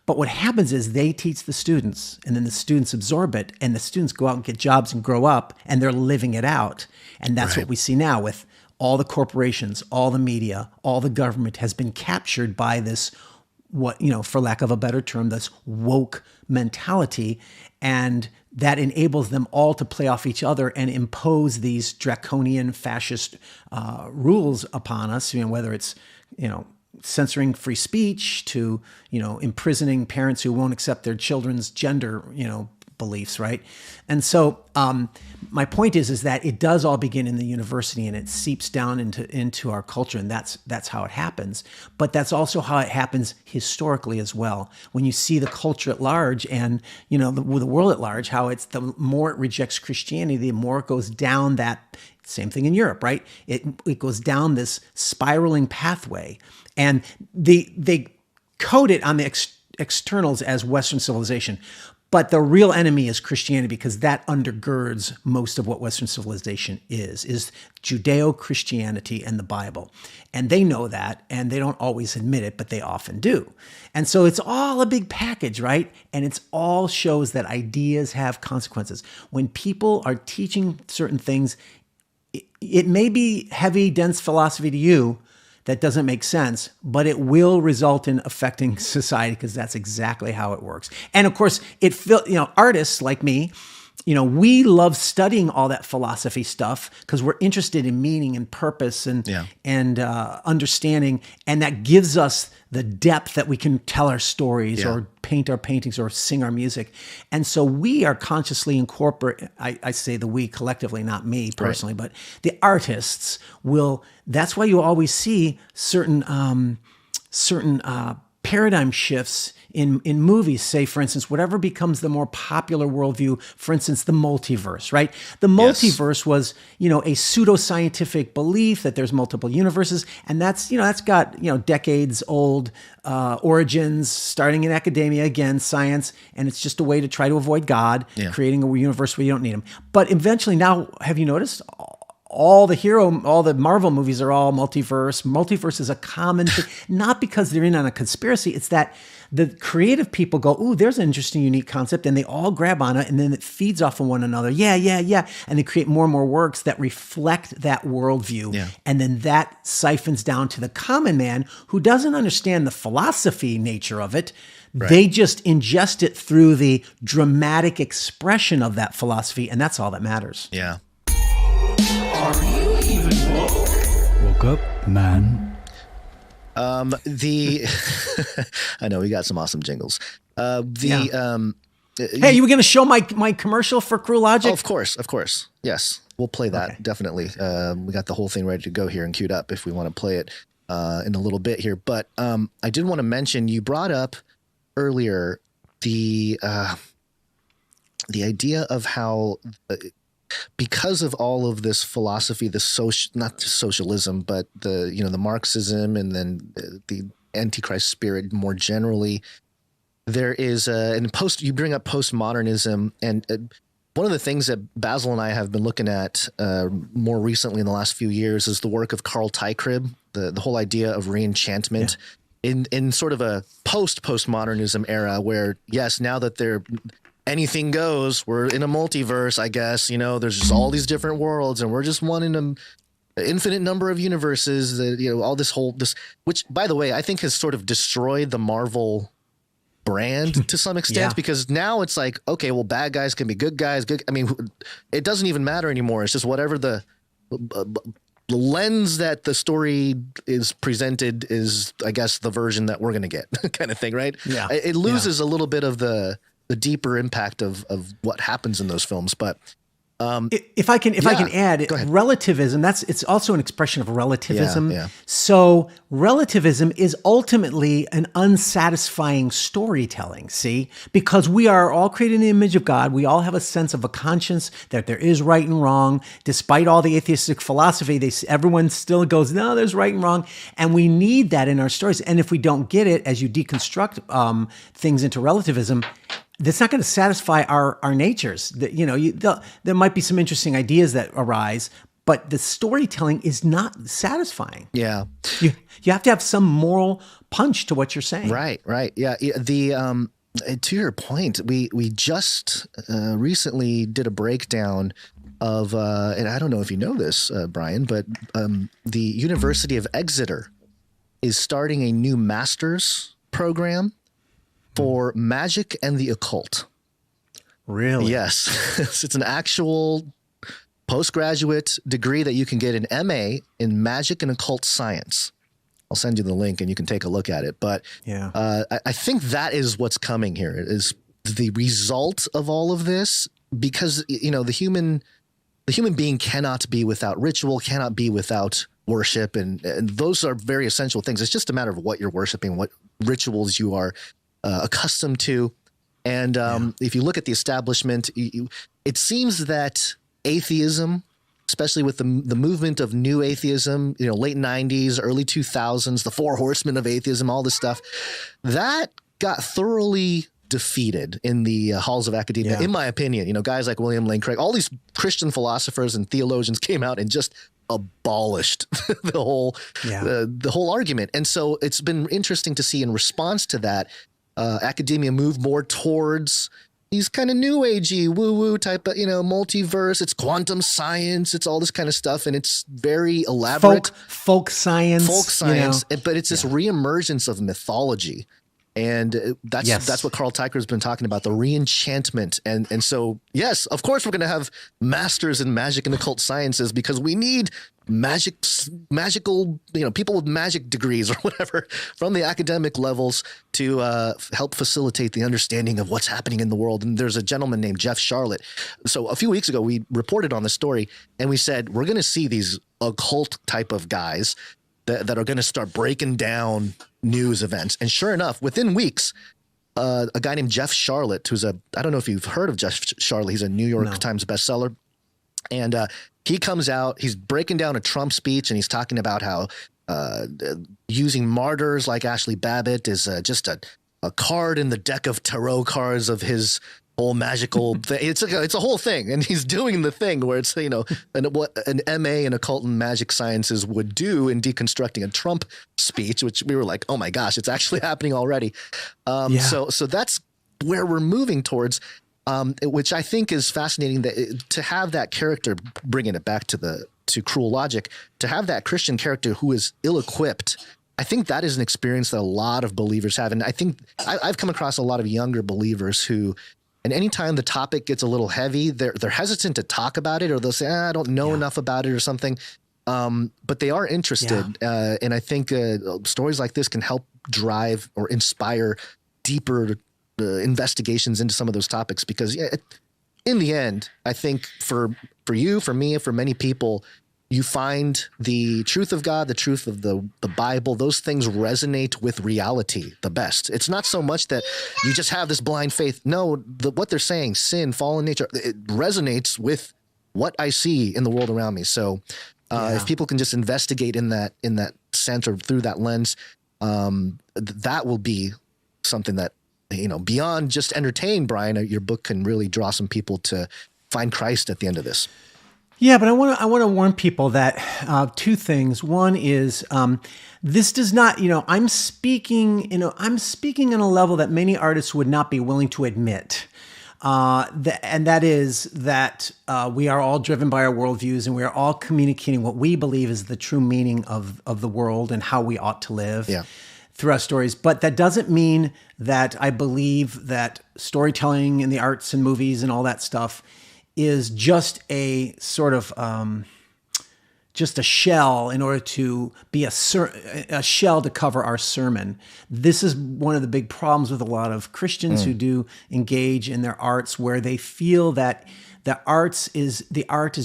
But what happens is they teach the students, and then the students absorb it, and the students go out and get jobs and grow up, and they're living it out. And that's what we see now with all the corporations, all the media, all the government has been captured by this, what, for lack of a better term, this woke mentality. And that enables them all to play off each other and impose these draconian fascist rules upon us, whether it's, censoring free speech to, imprisoning parents who won't accept their children's gender, beliefs, right? And so my point is that it does all begin in the university and it seeps down into our culture, and that's how it happens. But that's also how it happens historically as well. When you see the culture at large and the world at large, how it's the more it rejects Christianity, the more it goes down that same thing in Europe, right? It goes down this spiraling pathway, and they code it on the externals as Western civilization. But the real enemy is Christianity, because that undergirds most of what Western civilization is Judeo-Christianity and the Bible. And they know that, and they don't always admit it, but they often do. And so it's all a big package, right? And it's all shows that ideas have consequences. When people are teaching certain things, it may be heavy, dense philosophy to you that doesn't make sense, but it will result in affecting society, because that's exactly how it works. And of course, artists like me, we love studying all that philosophy stuff because we're interested in meaning and purpose and understanding, and that gives us the depth that we can tell our stories or paint our paintings or sing our music. And so we are consciously incorporate. I say the we collectively, not me personally, but the artists will. That's why you always see certain paradigm shifts in movies. Say, for instance, whatever becomes the more popular worldview, for instance, the multiverse, right? The multiverse was, a pseudoscientific belief that there's multiple universes. And that's got, decades old origins, starting in academia, again, science. And it's just a way to try to avoid God, creating a universe where you don't need him. But eventually now, have you noticed? All the Marvel movies are all multiverse. Multiverse is a common thing, not because they're in on a conspiracy. It's that the creative people go, ooh, there's an interesting, unique concept, and they all grab on it, and then it feeds off of one another. Yeah. And they create more and more works that reflect that worldview. Yeah. And then that siphons down to the common man who doesn't understand the philosophy nature of it. Right. They just ingest it through the dramatic expression of that philosophy, and that's all that matters. Yeah. Are you even woke? Woke up, man. I know we got some awesome jingles. Hey, you were going to show my commercial for Cru Logic? Oh, of course. Yes, we'll play that. Definitely. We got the whole thing ready to go here and queued up if we want to play it in a little bit here. But I did want to mention, you brought up earlier the idea of how because of all of this philosophy, not just socialism, but the Marxism and then the Antichrist spirit more generally, there is you bring up postmodernism, and one of the things that Basil and I have been looking at more recently in the last few years is the work of Carl Teichrieb, the whole idea of reenchantment in sort of a postmodernism era where, yes, now that anything goes, we're in a multiverse, I guess, there's just all these different worlds, and we're just one in an infinite number of universes that, all this which, by the way, I think has sort of destroyed the Marvel brand to some extent, because now it's like, okay, well, bad guys can be good guys. I mean, it doesn't even matter anymore. It's just whatever the lens that the story is presented is, I guess, the version that we're going to get kind of thing, right? Yeah. It loses a little bit of the deeper impact of what happens in those films. But If I can add, go ahead. relativism, it's also an expression of relativism. Yeah. So relativism is ultimately an unsatisfying storytelling, see? Because we are all created in the image of God. We all have a sense of a conscience that there is right and wrong. Despite all the atheistic philosophy, everyone still goes, no, there's right and wrong. And we need that in our stories. And if we don't get it, as you deconstruct things into relativism, that's not going to satisfy our natures. There might be some interesting ideas that arise, but the storytelling is not satisfying. Yeah. You have to have some moral punch to what you're saying. Right. Yeah. The to your point, we just recently did a breakdown of, and I don't know if you know this, Brian, but the University of Exeter is starting a new master's program for magic and the occult. Really? Yes. It's an actual postgraduate degree that you can get an MA in magic and occult science. I'll send you the link and you can take a look at it. But I think that is what's coming here, is the result of all of this, because, the human being cannot be without ritual, cannot be without worship. And those are very essential things. It's just a matter of what you're worshiping, what rituals you are accustomed to. And if you look at the establishment, it seems that atheism, especially with the movement of new atheism, late 90s, early 2000s, the four horsemen of atheism, all this stuff, that got thoroughly defeated in the halls of academia, in my opinion. Guys like William Lane Craig, all these Christian philosophers and theologians came out and just abolished the whole argument. And so it's been interesting to see, in response to that, academia move more towards these kind of new agey woo-woo type of, multiverse. It's quantum science. It's all this kind of stuff. And it's very elaborate. Folk science. But it's this reemergence of mythology. And that's what Carl Teicher's been talking about, the reenchantment. And so, yes, of course, we're going to have masters in magic and occult sciences, because we need magical, people with magic degrees or whatever from the academic levels to help facilitate the understanding of what's happening in the world. And there's a gentleman named Jeff Charlotte. So a few weeks ago, we reported on the story and we said, we're going to see these occult type of guys that are going to start breaking down news events. And sure enough, within weeks, a guy named Jeff Charlotte, I don't know if you've heard of Jeff Charlotte. He's a New York Times bestseller. And he comes out, he's breaking down a Trump speech, and he's talking about how using martyrs like Ashley Babbitt is just a card in the deck of tarot cards of his whole magical thing. It's a whole thing. And he's doing the thing where it's, what an MA in occult and magic sciences would do in deconstructing a Trump speech, which we were like, oh my gosh, it's actually happening already. So that's where we're moving towards, which I think is fascinating, that to have that character, bringing it back to Cru Logic, to have that Christian character who is ill-equipped. I think that is an experience that a lot of believers have. And I think I've come across a lot of younger believers who, and anytime the topic gets a little heavy, they're hesitant to talk about it, or they'll say, I don't know enough about it or something. But they are interested. And I think stories like this can help drive or inspire deeper investigations into some of those topics. Because in the end, I think for you, for me, for many people, you find the truth of God, the truth of the Bible, those things resonate with reality the best. It's not so much that you just have this blind faith. No, what they're saying, sin, fallen nature, it resonates with what I see in the world around me. So if people can just investigate in that sense, or through that lens, that will be something that, beyond just entertain, Brian, your book can really draw some people to find Christ at the end of this. Yeah, but I want to warn people that two things. One is this does not, I'm speaking on a level that many artists would not be willing to admit. And that is that we are all driven by our worldviews, and we are all communicating what we believe is the true meaning of the world and how we ought to live through our stories. But that doesn't mean that I believe that storytelling in the arts and movies and all that stuff is just a sort of just a shell in order to be a shell to cover our sermon. This is one of the big problems with a lot of Christians who do engage in their arts, where they feel that the art is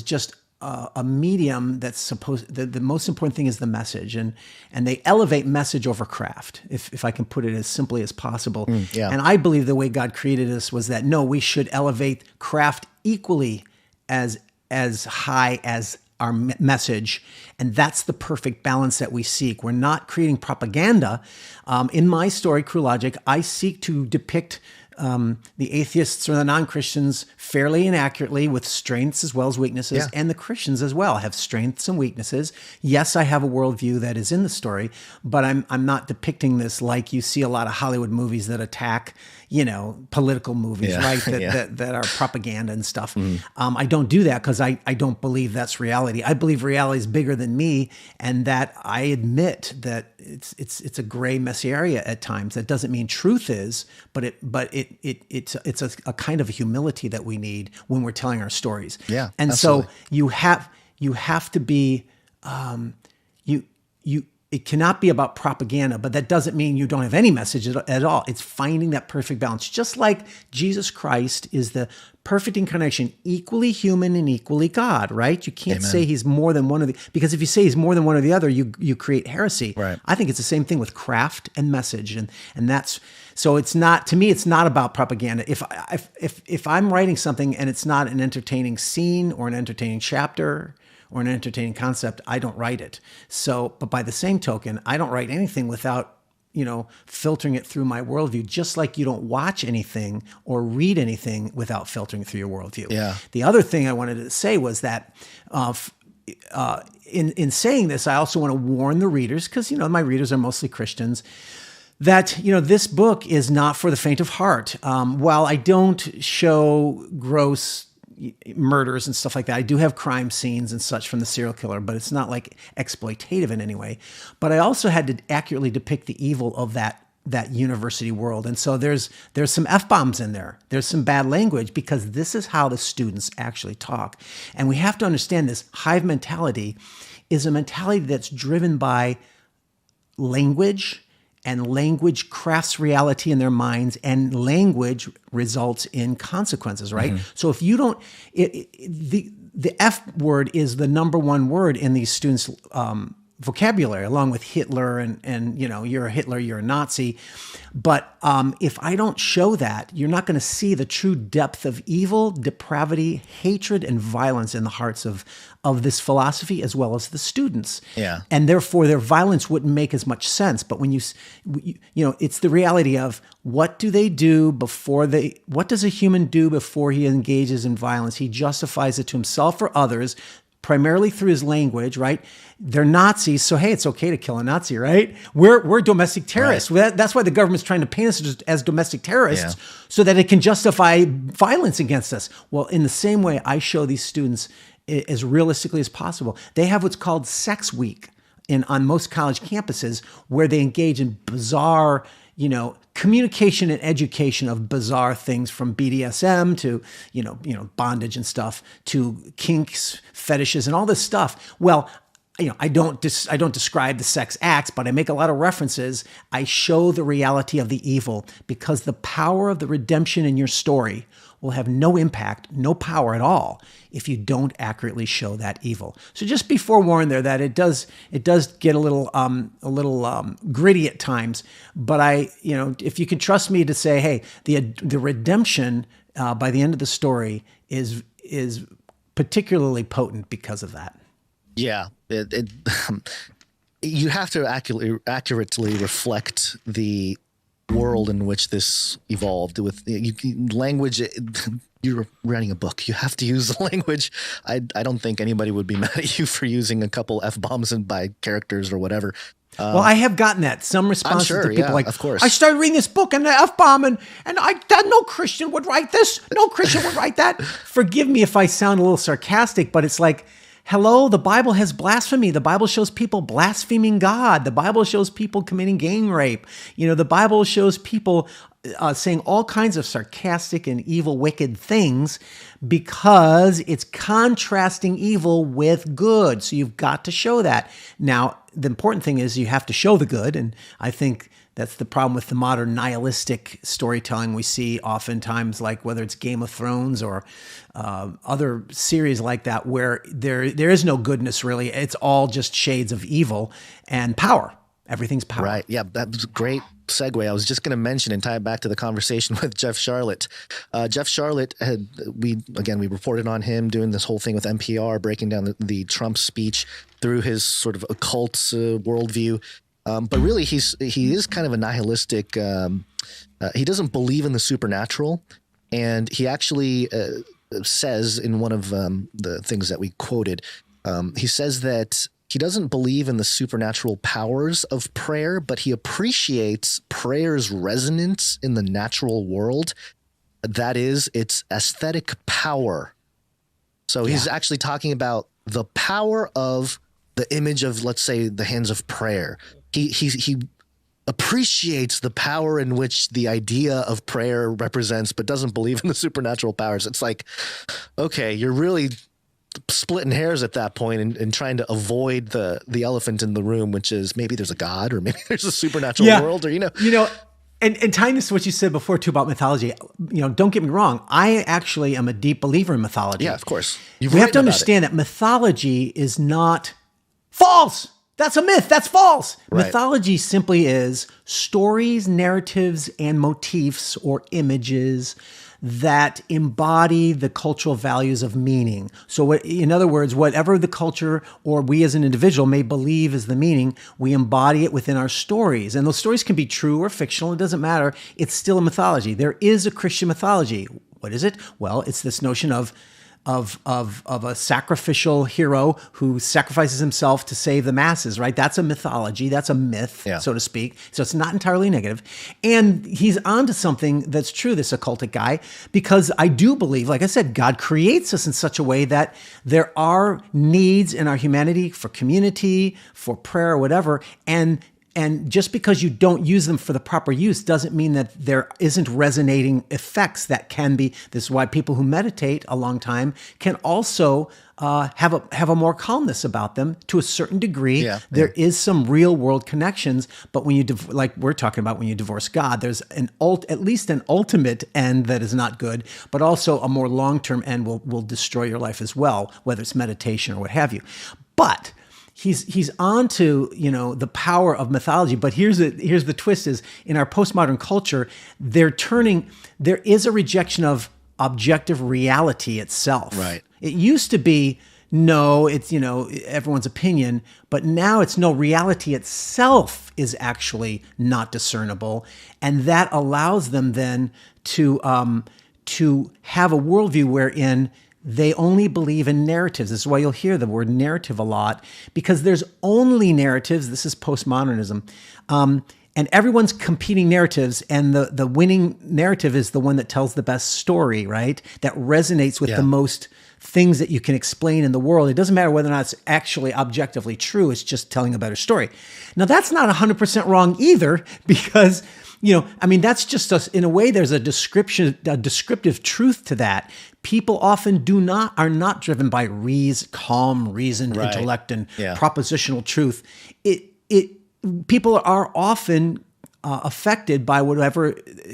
just a medium that's the most important thing is the message, and they elevate message over craft, if I can put it as simply as possible. Yeah. And I believe the way God created us was that, no, we should elevate craft equally as high as our message, and that's the perfect balance that we seek. We're not creating propaganda. In my story, Cru Logic, I seek to depict the atheists or the non-Christians fairly and accurately, with strengths as well as weaknesses, Yeah. and the Christians as well have strengths and weaknesses. Yes, I have a worldview that is in the story, but I'm not depicting this like you see a lot of Hollywood movies that attack, political movies, Yeah. right? Yeah. That are propaganda and stuff. I don't do that because I don't believe that's reality. I believe reality is bigger than me, and that I admit that it's a gray, messy area at times. That doesn't mean truth is, but it's a kind of humility that we need when we're telling our stories. Yeah, and absolutely. so you have to be It cannot be about propaganda, but that doesn't mean you don't have any message at all. It's finding that perfect balance. Just like Jesus Christ is the perfect incarnation, equally human and equally God, right? You can't Amen. say he's more than one of the, because if you say he's more than one or the other, you create heresy. Right. I think it's the same thing with craft and message. And that's, so it's not, to me, it's not about propaganda. If I'm writing something and it's not an entertaining scene or an entertaining chapter or an entertaining concept, I don't write it. So, but by the same token, I don't write anything without, filtering it through my worldview, just like you don't watch anything or read anything without filtering it through your worldview. Yeah. The other thing I wanted to say was that in saying this, I also want to warn the readers, because, my readers are mostly Christians, that, this book is not for the faint of heart. While I don't show gross murders and stuff like that, I do have crime scenes and such from the serial killer, but it's not like exploitative in any way. But I also had to accurately depict the evil of that university world. And so there's some F-bombs in there. There's some bad language, because this is how the students actually talk. And we have to understand this hive mentality is a mentality that's driven by language, and language crafts reality in their minds, and language results in consequences, right? Mm-hmm. So if you don't, the F word is the number one word in these students' vocabulary, along with Hitler and you're a Hitler, you're a Nazi. But if I don't show that, you're not going to see the true depth of evil, depravity, hatred, and violence in the hearts of this philosophy, as well as the students. Yeah. And therefore their violence wouldn't make as much sense. But when it's the reality of what do they do what does a human do before he engages in violence? He justifies it to himself or others, primarily through his language, right? They're Nazis, so hey, it's okay to kill a Nazi, right? We're domestic terrorists. Right. That's why the government's trying to paint us as domestic terrorists, so that it can justify violence against us. Well, in the same way, I show these students as realistically as possible. They have what's called Sex Week on most college campuses, where they engage in bizarre, communication and education of bizarre things, from BDSM to, bondage and stuff, to kinks, fetishes, and all this stuff. Well, I don't describe the sex acts, but I make a lot of references. I show the reality of the evil, because the power of the redemption in your story will have no impact, no power at all, if you don't accurately show that evil. So just be forewarned there that it does get a little gritty at times. But if you can trust me to say, hey, the redemption by the end of the story is particularly potent because of that. Yeah, you have to accurately reflect the world in which this evolved. With language, you're writing a book. You have to use the language. I don't think anybody would be mad at you for using a couple F-bombs by characters or whatever. Well, I have gotten that. Some responses sure, to people yeah, like, of course. I started reading this book and the F-bomb, and no Christian would write this. No Christian would write that. Forgive me if I sound a little sarcastic, but it's like, hello, the Bible has blasphemy. The Bible shows people blaspheming God. The Bible shows people committing gang rape. The Bible shows people, saying all kinds of sarcastic and evil, wicked things because it's contrasting evil with good. So you've got to show that. Now, the important thing is you have to show the good. And I think that's the problem with the modern nihilistic storytelling we see oftentimes, like whether it's Game of Thrones or other series like that, where there is no goodness really. It's all just shades of evil and power. Everything's power. Right. Yeah, that was a great segue. I was just going to mention and tie it back to the conversation with Jeff Charlotte. Jeff Charlotte we reported on him doing this whole thing with NPR, breaking down the Trump speech through his sort of occult worldview. But really, he is kind of a nihilistic. He doesn't believe in the supernatural, and he actually says in one of the things that we quoted, he says that he doesn't believe in the supernatural powers of prayer, but he appreciates prayer's resonance in the natural world. That is, its aesthetic power. So he's actually talking about the power of the image of, let's say, the hands of prayer. He appreciates the power in which the idea of prayer represents, but doesn't believe in the supernatural powers. It's like, okay, you're really splitting hairs at that point and trying to avoid the elephant in the room, which is maybe there's a God or maybe there's a supernatural world, or And tying this to what you said before too about mythology, don't get me wrong. I actually am a deep believer in mythology. Yeah, of course. We have to understand that mythology is not false. That's a myth. That's false. Right. Mythology simply is stories, narratives, and motifs or images that embody the cultural values of meaning. So in other words, whatever the culture or we as an individual may believe is the meaning, we embody it within our stories. And those stories can be true or fictional. It doesn't matter. It's still a mythology. There is a Christian mythology. What is it? Well, it's this notion of a sacrificial hero who sacrifices himself to save the masses, right? That's a mythology. That's a myth, so to speak. So it's not entirely negative. And he's onto something that's true, this occultic guy, because I do believe, like I said, God creates us in such a way that there are needs in our humanity for community, for prayer, or whatever. And just because you don't use them for the proper use doesn't mean that there isn't resonating effects that can be. This is why people who meditate a long time can also have a more calmness about them to a certain degree. There is some real world connections, but when you like we're talking about, when you divorce God, there's at least an ultimate end that is not good, but also a more long term end will destroy your life as well, whether it's meditation or what have you. But he's on to, the power of mythology. But here's the twist is in our postmodern culture, there is a rejection of objective reality itself. Right. It used to be, no, it's, everyone's opinion, but now it's no, reality itself is actually not discernible. And that allows them then to have a worldview wherein they only believe in narratives. This is why you'll hear the word narrative a lot, because there's only narratives. This is postmodernism. And everyone's competing narratives, and the winning narrative is the one that tells the best story, right? That resonates with the most things that you can explain in the world. It doesn't matter whether or not it's actually objectively true. It's just telling a better story. Now, that's not 100% wrong either, because that's just in a way, there's a descriptive truth to that. People often are not driven by calm, reasoned intellect and propositional truth. People are often affected by whoever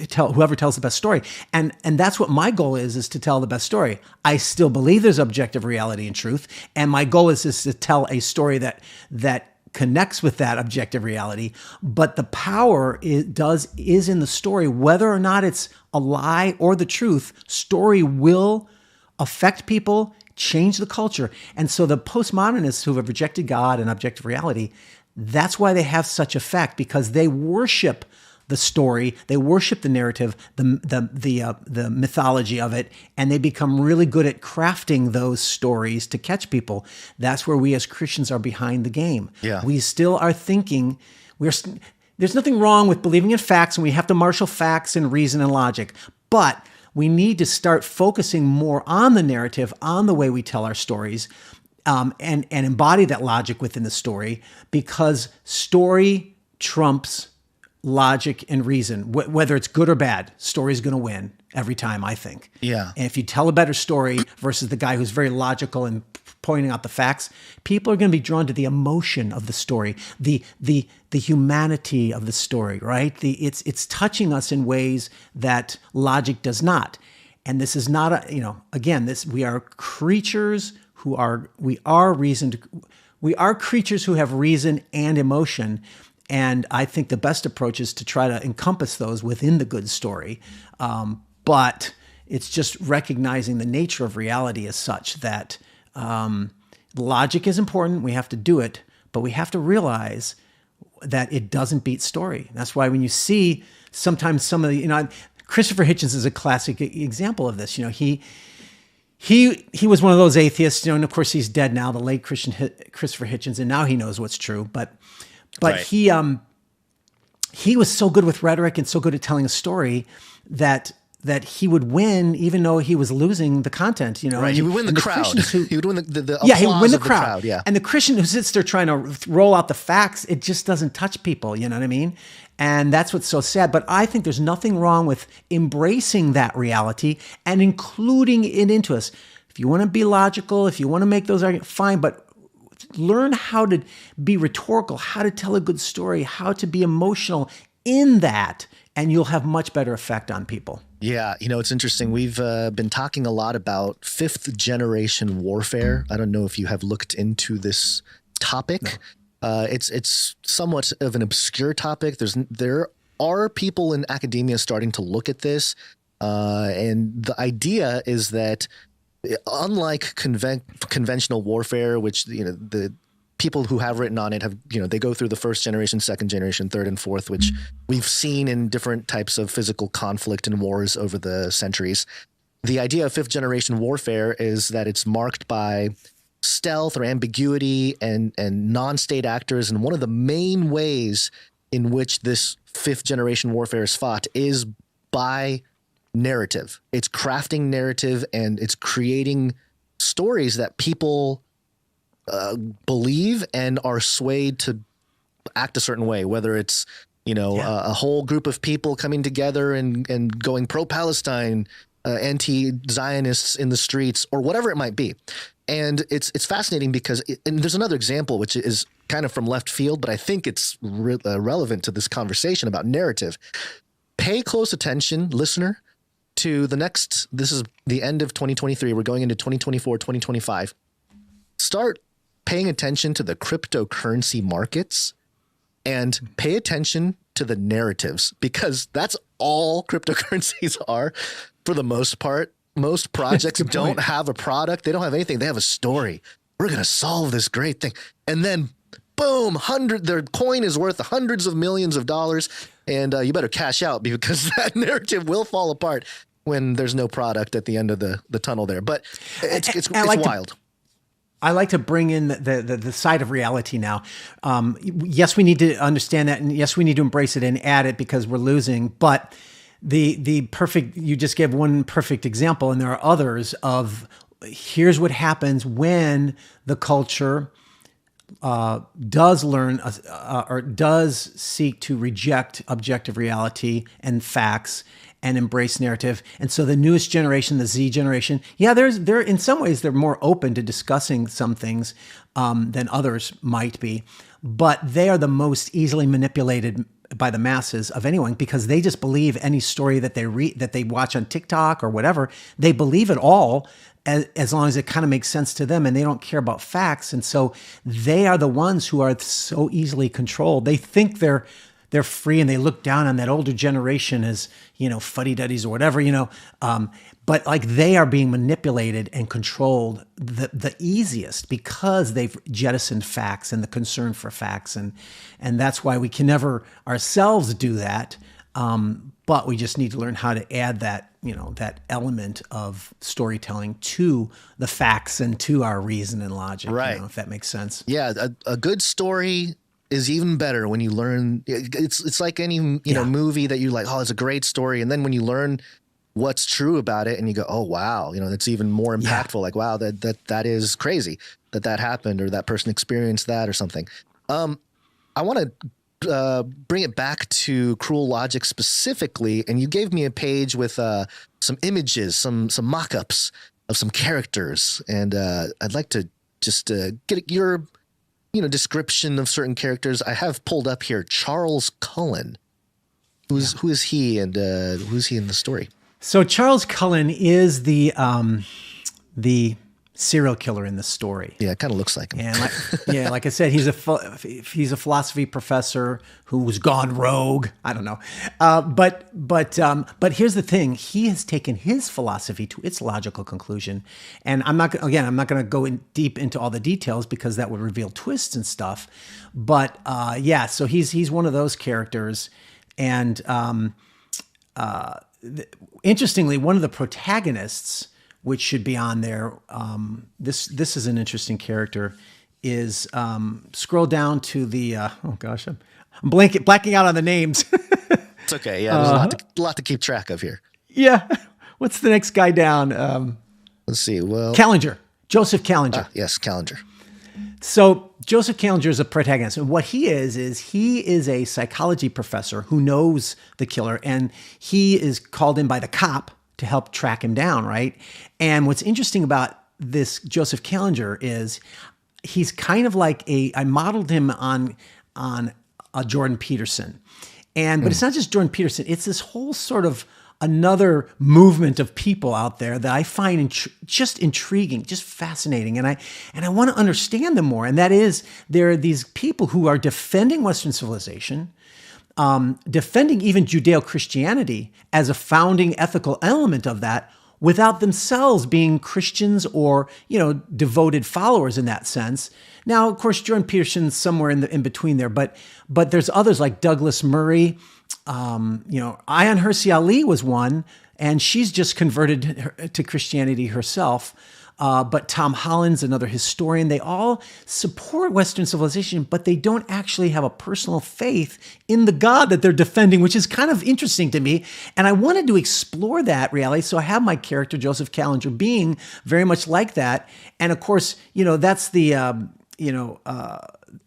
tells the best story. And that's what my goal is to tell the best story. I still believe there's objective reality and truth. And my goal is to tell a story that connects with that objective reality, but the power is in the story. Whether or not it's a lie or the truth, story will affect people, change the culture. And so the postmodernists who have rejected God and objective reality, that's why they have such effect, because they worship the story, they worship the narrative, the mythology of it, and they become really good at crafting those stories to catch people. That's where we as Christians are behind the game. Yeah. We still are thinking there's nothing wrong with believing in facts, and we have to marshal facts and reason and logic, but we need to start focusing more on the narrative, on the way we tell our stories, and embody that logic within the story, because story trumps logic and reason, whether it's good or bad. Story's going to win every time, I think. Yeah. And if you tell a better story versus the guy who's very logical and pointing out the facts, people are going to be drawn to the emotion of the story, the humanity of the story, right? It's touching us in ways that logic does not. And this is not we are creatures who are creatures who have reason and emotion. And I think the best approach is to try to encompass those within the good story. But it's just recognizing the nature of reality as such that logic is important. We have to do it, but we have to realize that it doesn't beat story. That's why when you see sometimes some of the, Christopher Hitchens is a classic example of this. He was one of those atheists, and of course he's dead now, the late Christopher Hitchens, and now he knows what's true. But right. He was so good with rhetoric and so good at telling a story that he would win even though he was losing the content. Right. He would win the crowd. He would win the applause he would win the crowd. Yeah. And the Christian who sits there trying to roll out the facts, it just doesn't touch people. You know what I mean? And that's what's so sad. But I think there's nothing wrong with embracing that reality and including it into us. If you want to be logical, if you want to make those arguments, fine, but learn how to be rhetorical, how to tell a good story, how to be emotional in that, and you'll have much better effect on people. Yeah, it's interesting. We've been talking a lot about fifth generation warfare. I don't know if you have looked into this topic. No. It's somewhat of an obscure topic. There are people in academia starting to look at this, and the idea is that unlike conventional warfare, which the people who have written on it have they go through the first generation, second generation, third and fourth, which we've seen in different types of physical conflict and wars over the centuries. The idea of fifth generation warfare is that it's marked by stealth or ambiguity and non-state actors. And one of the main ways in which this fifth generation warfare is fought is by narrative. It's crafting narrative and it's creating stories that people believe and are swayed to act a certain way, whether it's, a whole group of people coming together and going pro-Palestine, anti-Zionists in the streets, or whatever it might be. And it's fascinating because and there's another example, which is kind of from left field, but I think it's relevant to this conversation about narrative. Pay close attention, listener, to this is the end of 2023. We're going into 2024, 2025. Start paying attention to the cryptocurrency markets and pay attention to the narratives, because that's all cryptocurrencies are for the most part. Most projects don't have a product. They don't have anything. They have a story. We're going to solve this great thing. And then boom, their coin is worth hundreds of millions of dollars. And you better cash out because that narrative will fall apart when there's no product at the end of the tunnel there. But it's wild. I like to bring in the side of reality now. Yes, we need to understand that. And yes, we need to embrace it and add it because we're losing. But you just gave one perfect example, and there are others of here's what happens when the culture does learn or does seek to reject objective reality and facts and embrace narrative. And so the newest generation, the Z generation, they're in some ways they're more open to discussing some things than others might be, but they are the most easily manipulated by the masses of anyone because they just believe any story that they read, that they watch on TikTok or whatever. They believe it all as long as it kind of makes sense to them, and they don't care about facts. And so they are the ones who are so easily controlled. They think they're free, and they look down on that older generation as, fuddy-duddies or whatever, but like they are being manipulated and controlled the easiest because they've jettisoned facts and the concern for facts. And that's why we can never ourselves do that. But we just need to learn how to add that, that element of storytelling to the facts and to our reason and logic, right? If that makes sense. Yeah. A good story is even better when you learn. It's like any movie that you like, oh, it's a great story, and then when you learn what's true about it and you go, oh wow, that's even more impactful. Like, wow, that is crazy that happened or that person experienced that or something. I want to bring it back to Cruel Logic specifically, and you gave me a page with some images, some mock-ups of some characters, and I'd like to just get your description of certain characters. I have pulled up here Charles Cullen. Who is he, and who's he in the story? So Charles Cullen is the serial killer in the story. Yeah, it kind of looks like him. And like I said, he's a philosophy professor who was gone rogue. I don't know, but here's the thing: he has taken his philosophy to its logical conclusion. And I'm not going to go in deep into all the details because that would reveal twists and stuff. But so he's one of those characters, and interestingly, one of the protagonists, which should be on there. This is an interesting character. Is scroll down to the I'm blacking out on the names. It's okay. Yeah, there's a lot to keep track of here. Yeah, what's the next guy down? Let's see. Well, Calendar, Joseph Calendar. Yes, Calendar. So Joseph Calendar is a protagonist, and what he is a psychology professor who knows the killer, and he is called in by the cop to help track him down, right? And what's interesting about this Joseph Calendar is he's kind of like I modeled him on a Jordan Peterson. But it's not just Jordan Peterson, it's this whole sort of another movement of people out there that I find just intriguing, just fascinating. And I want to understand them more. And that is, there are these people who are defending Western civilization, defending even Judeo-Christianity as a founding ethical element of that, without themselves being Christians or, devoted followers in that sense. Now, of course, Jordan Peterson's somewhere in between there, but there's others like Douglas Murray. Ayaan Hirsi Ali was one, and she's just converted to Christianity herself. But Tom Holland's another historian. They all support Western civilization, but they don't actually have a personal faith in the God that they're defending, which is kind of interesting to me. And I wanted to explore that reality. So I have my character, Joseph Calendar, being very much like that. And of course, that's the,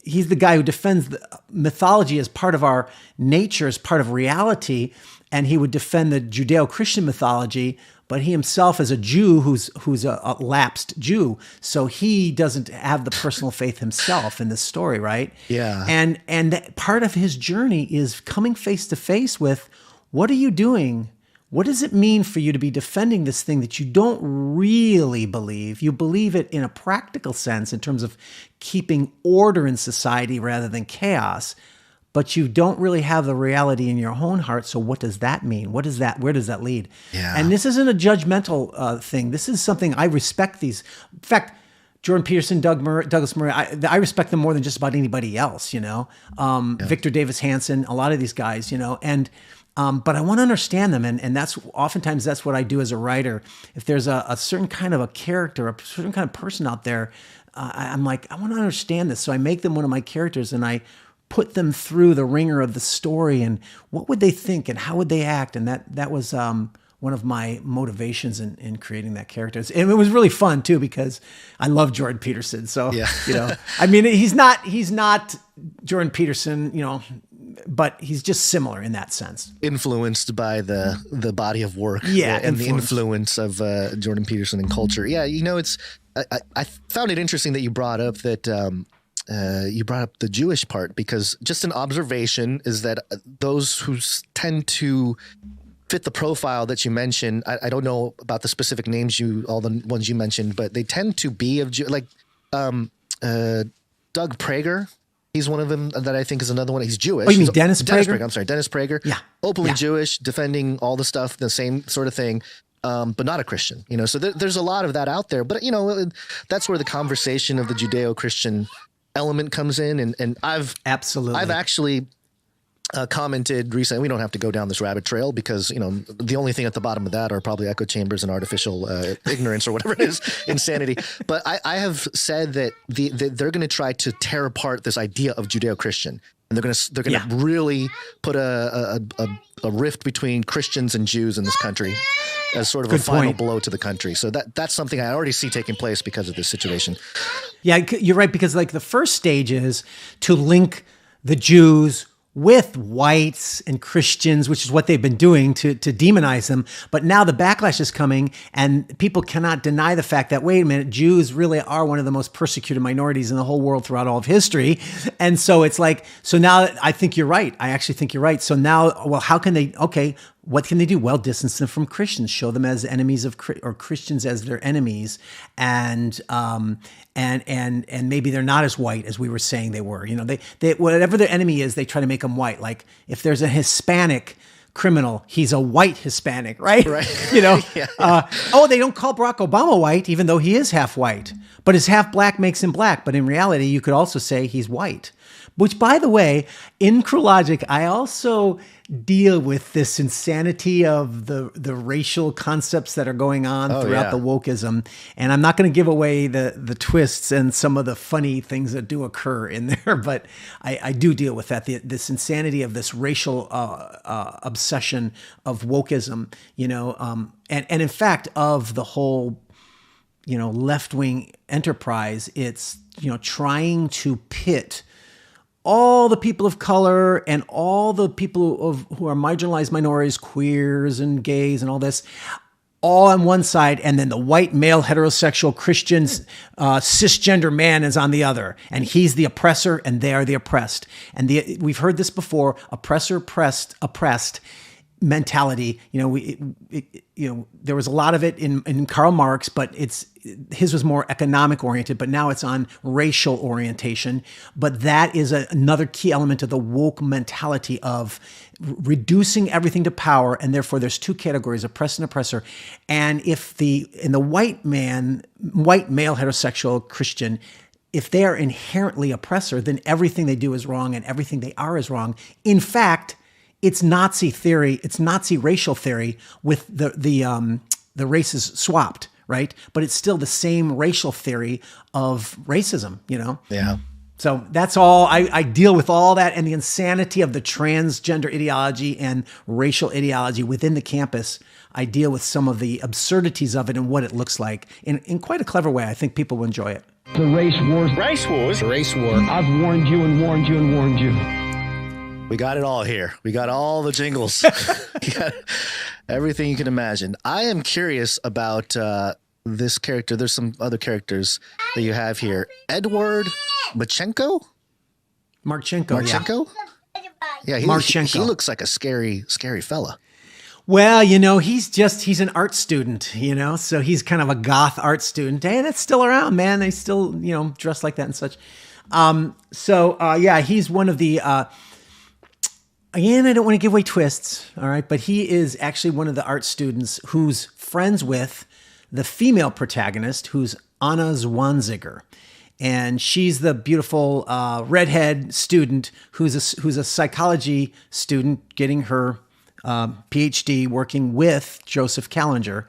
he's the guy who defends the mythology as part of our nature, as part of reality. And he would defend the Judeo-Christian mythology, but he himself is a Jew who's a lapsed Jew, so he doesn't have the personal faith himself in this story, right? Yeah. And that part of his journey is coming face to face with, what are you doing? What does it mean for you to be defending this thing that you don't really believe? You believe it in a practical sense in terms of keeping order in society rather than chaos, but you don't really have the reality in your own heart. So what does that mean? Where does that lead? Yeah. And this isn't a judgmental thing. This is something I respect these. In fact, Jordan Peterson, Douglas Murray, I respect them more than just about anybody else, Victor Davis Hanson, a lot of these guys, but I want to understand them. And that's oftentimes that's what I do as a writer. If there's a certain kind of a character, a certain kind of person out there, I'm like, I want to understand this. So I make them one of my characters, and I put them through the ringer of the story, and what would they think and how would they act? And that was one of my motivations in creating that character. And it was really fun too, because I love Jordan Peterson. So, I mean, he's not Jordan Peterson, but he's just similar in that sense. Influenced by the body of work, and the influence of Jordan Peterson and culture. Yeah, I found it interesting that you brought up that the Jewish part, because just an observation is that those who tend to fit the profile that you mentioned, I don't know about the specific names all the ones you mentioned, but they tend to be of like Doug Prager. He's one of them that I think is another one. He's Jewish. Oh, you mean Dennis Prager? I'm sorry, Dennis Prager. Yeah. Openly Jewish, defending all the stuff, the same sort of thing. But not a Christian, so there's a lot of that out there. But that's where the conversation of the Judeo-Christian element comes in, and I've actually commented recently. We don't have to go down this rabbit trail because the only thing at the bottom of that are probably echo chambers and artificial ignorance or whatever it is, insanity. But I have said that they're going to try to tear apart this idea of Judeo-Christian, and they're going to really put a rift between Christians and Jews in this country as sort of a final blow to the country. So that's something I already see taking place because of this situation. Yeah, you're right, because like the first stage is to link the Jews with whites and Christians, which is what they've been doing to demonize them. But now the backlash is coming, and people cannot deny the fact that, wait a minute, Jews really are one of the most persecuted minorities in the whole world throughout all of history. And so it's like, so now I think you're right. I actually think you're right. So now, well, how can they, okay, what can they do? Well, distance them from Christians, show them as enemies of, or Christians as their enemies. And maybe they're not as white as we were saying they were. You know, they whatever their enemy is, they try to make them white. Like if there's a Hispanic criminal, he's a white Hispanic, right? Right. You know, Yeah. They don't call Barack Obama white, even though he is half white, but his half black makes him black. But in reality, you could also say he's white. Which, by the way, in Cru Logic, I also deal with this insanity of the racial concepts that are going on throughout the wokeism. And I'm not going to give away the twists and some of the funny things that do occur in there, but I do deal with that, this insanity of this racial obsession of wokeism, you know, and in fact, of the whole, you know, left-wing enterprise. It's, you know, trying to pit all the people of color and all the people who are marginalized minorities, queers and gays and all this, all on one side, and then the white male heterosexual Christian cisgender man is on the other, and he's the oppressor and they are the oppressed. And we've heard this before: oppressor, oppressed mentality. You know, there was a lot of it in Karl Marx, but his was more economic oriented, but now it's on racial orientation. But that is another key element of the woke mentality of reducing everything to power. And therefore there's two categories, oppressed and oppressor. And if in the white male heterosexual Christian, if they are inherently oppressor, then everything they do is wrong and everything they are is wrong. In fact, it's Nazi theory. It's Nazi racial theory with the races swapped, right? But it's still the same racial theory of racism, you know? Yeah. So that's all. I deal with all that and the insanity of the transgender ideology and racial ideology within the campus. I deal with some of the absurdities of it and what it looks like in quite a clever way. I think people will enjoy it. The race wars. Race war. I've warned you and warned you and warned you. We got it all here. We got all the jingles. We got everything you can imagine. I am curious about this character. There's some other characters that you have here. Edward Marchenko? Marchenko? Yeah, he looks like a scary fella. Well, you know, he's an art student, you know, so he's kind of a goth art student. Hey, that's still around, man. They still, you know, dress like that and such. He's one of the, again, I don't want to give away twists, all right, but he is actually one of the art students who's friends with the female protagonist, who's Anna Zwanziger. And she's the beautiful redhead student who's a psychology student getting her PhD working with Joseph Kallinger.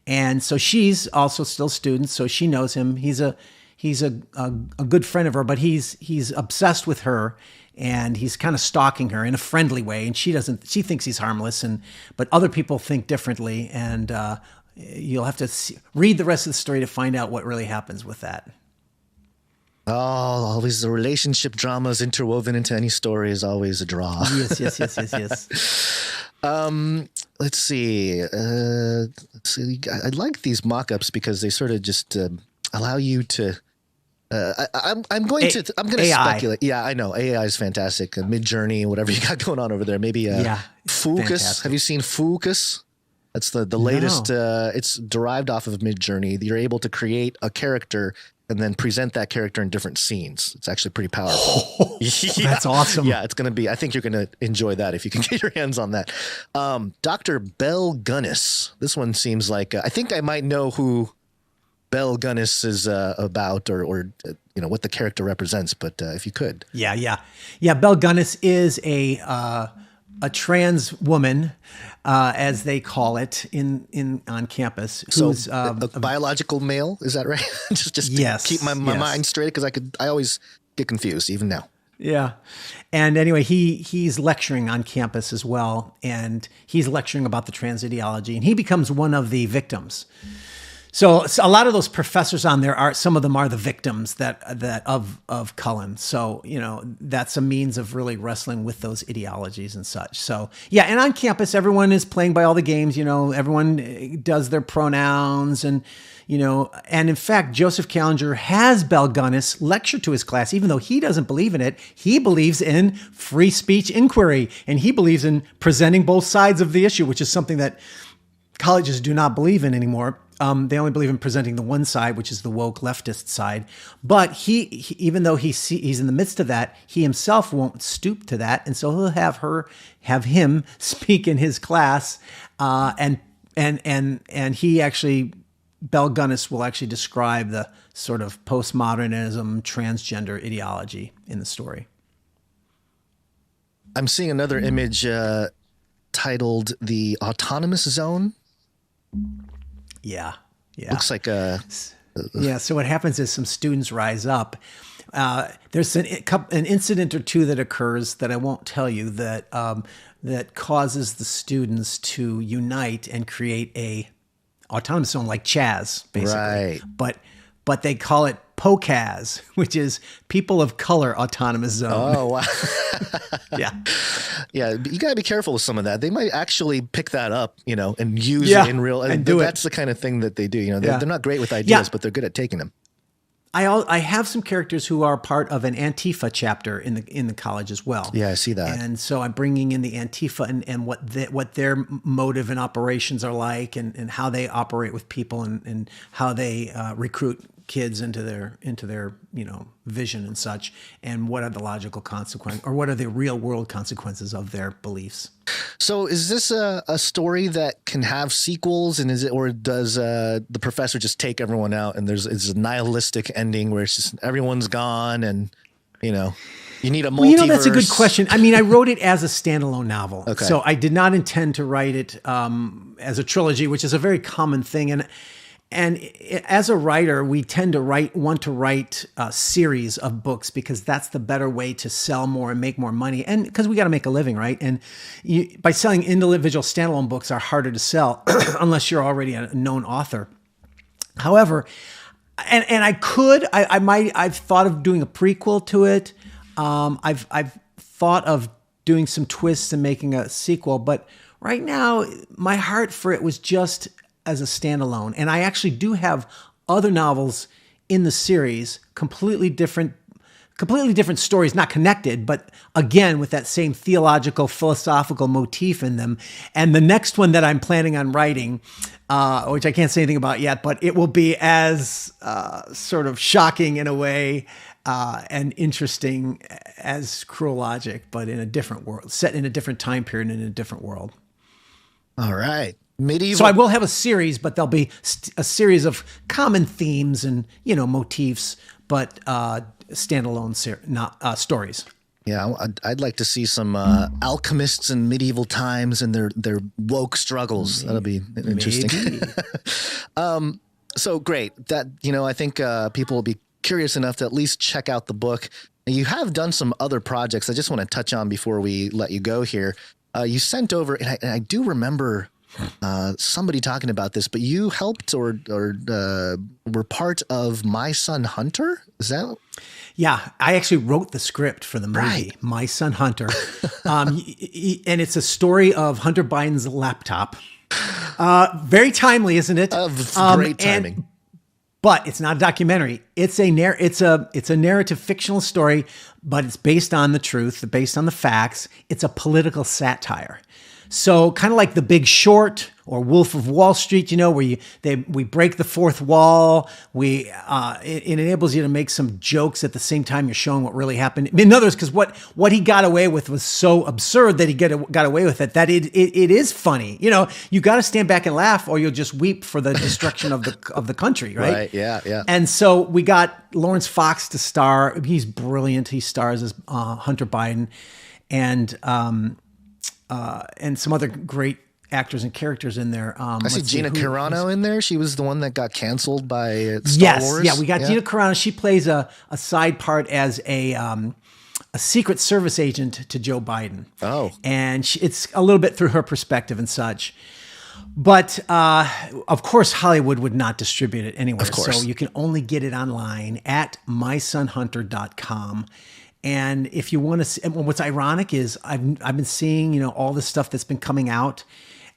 And so she's also still a student, so she knows him. He's a good friend of her, but he's obsessed with her. And he's kind of stalking her in a friendly way, and she thinks he's harmless, but other people think differently. And you'll have to read the rest of the story to find out what really happens with that. Oh, all these relationship dramas interwoven into any story is always a draw. Yes. Let's see. I like these mock-ups because they sort of just allow you to. I'm going to speculate. Yeah, I know. AI is fantastic. Mid-Journey, whatever you got going on over there. Maybe Focus. Fantastic. Have you seen Focus? That's the latest. It's derived off of Mid-Journey. You're able to create a character and then present that character in different scenes. It's actually pretty powerful. That's awesome. Yeah, it's going to be. I think you're going to enjoy that if you can get your hands on that. Dr. Bell Gunnis. This one seems like I think I might know who Bell Gunnis is about, or you know what the character represents. But if you could, yeah. Bell Gunnis is a trans woman, as they call it on campus. Who's a biological male? Is that right? just yes, to keep my mind straight, because I always get confused even now. Yeah. And anyway, he's lecturing on campus as well, and he's lecturing about the trans ideology, and he becomes one of the victims. So a lot of those professors on there some of them are the victims of Cullen. So, that's a means of really wrestling with those ideologies and such. So, yeah. And on campus, everyone is playing by all the games, everyone does their pronouns and in fact, Joseph Challenger has Bell Gunnis lecture to his class, even though he doesn't believe in it. He believes in free speech inquiry, and he believes in presenting both sides of the issue, which is something that colleges do not believe in anymore. They only believe in presenting the one side, which is the woke leftist side. But he even though he's in the midst of that, he himself won't stoop to that, and so he'll have him speak in his class, and he actually, Bell Gunnis will actually describe the sort of postmodernism transgender ideology in the story. I'm seeing another image titled "The Autonomous Zone." Yeah. Looks like yeah. So what happens is some students rise up. There's an incident or two that occurs that I won't tell you that causes the students to unite and create a autonomous zone like Chaz, basically. Right. But they call it POCAZ, which is People of Color Autonomous Zone. Oh, wow. Yeah. Yeah, you got to be careful with some of that. They might actually pick that up, and use it in real. And do that's the kind of thing that they do. They're not great with ideas, but they're good at taking them. I have some characters who are part of an Antifa chapter in the college as well. Yeah, I see that. And so I'm bringing in the Antifa and what their motive and operations are like, and how they operate with people, and how they recruit kids into their vision and such, and what are the logical consequences, or what are the real world consequences of their beliefs. So is this a story that can have sequels, and does the professor just take everyone out, and it's a nihilistic ending where it's just everyone's gone, and you need a multiverse? Well, that's a good question. I mean, I wrote it as a standalone novel. Okay. So I did not intend to write it as a trilogy, which is a very common thing. And as a writer, we tend to want to write a series of books because that's the better way to sell more and make more money. And because we got to make a living, right? And by selling individual standalone books are harder to sell unless you're already a known author. However, I've thought of doing a prequel to it. I've thought of doing some twists and making a sequel, but right now my heart for it was just as a standalone. And I actually do have other novels in the series, completely different stories, not connected, but again, with that same theological, philosophical motif in them. And the next one that I'm planning on writing, which I can't say anything about yet, but it will be as sort of shocking in a way and interesting as Cru Logic, but in a different world, set in a different time period in a different world. All right. Medieval. So I will have a series, but there'll be a series of common themes and motifs, but standalone stories. Yeah, I'd like to see some alchemists in medieval times and their woke struggles. That'll be interesting. So great. That I think people will be curious enough to at least check out the book. You have done some other projects I just want to touch on before we let you go here. You sent over, and I do remember somebody talking about this, but you helped or were part of My Son Hunter. Is that? Yeah, I actually wrote the script for the movie, right. My Son Hunter. And it's a story of Hunter Biden's laptop. Very timely, isn't it? Great timing. But it's not a documentary. It's a narrative fictional story, but it's based on the truth, based on the facts. It's a political satire. So kind of like The Big Short or Wolf of Wall Street, where we break the fourth wall. It enables you to make some jokes at the same time you're showing what really happened. In other words, because what he got away with was so absurd that he got away with it, that it is funny. You got to stand back and laugh, or you'll just weep for the destruction of the country, right? Right. Yeah. Yeah. And so we got Lawrence Fox to star. He's brilliant. He stars as Hunter Biden, and some other great actors and characters in there. I see Gina Carano in there. She was the one that got canceled by Star Wars. Yeah, we got Gina Carano. She plays a side part as a Secret Service agent to Joe Biden. Oh. And it's a little bit through her perspective and such. But of course, Hollywood would not distribute it anywhere. Of course. So you can only get it online at mysonhunter.com. And if you want to see, and what's ironic is I've been seeing, all the stuff that's been coming out,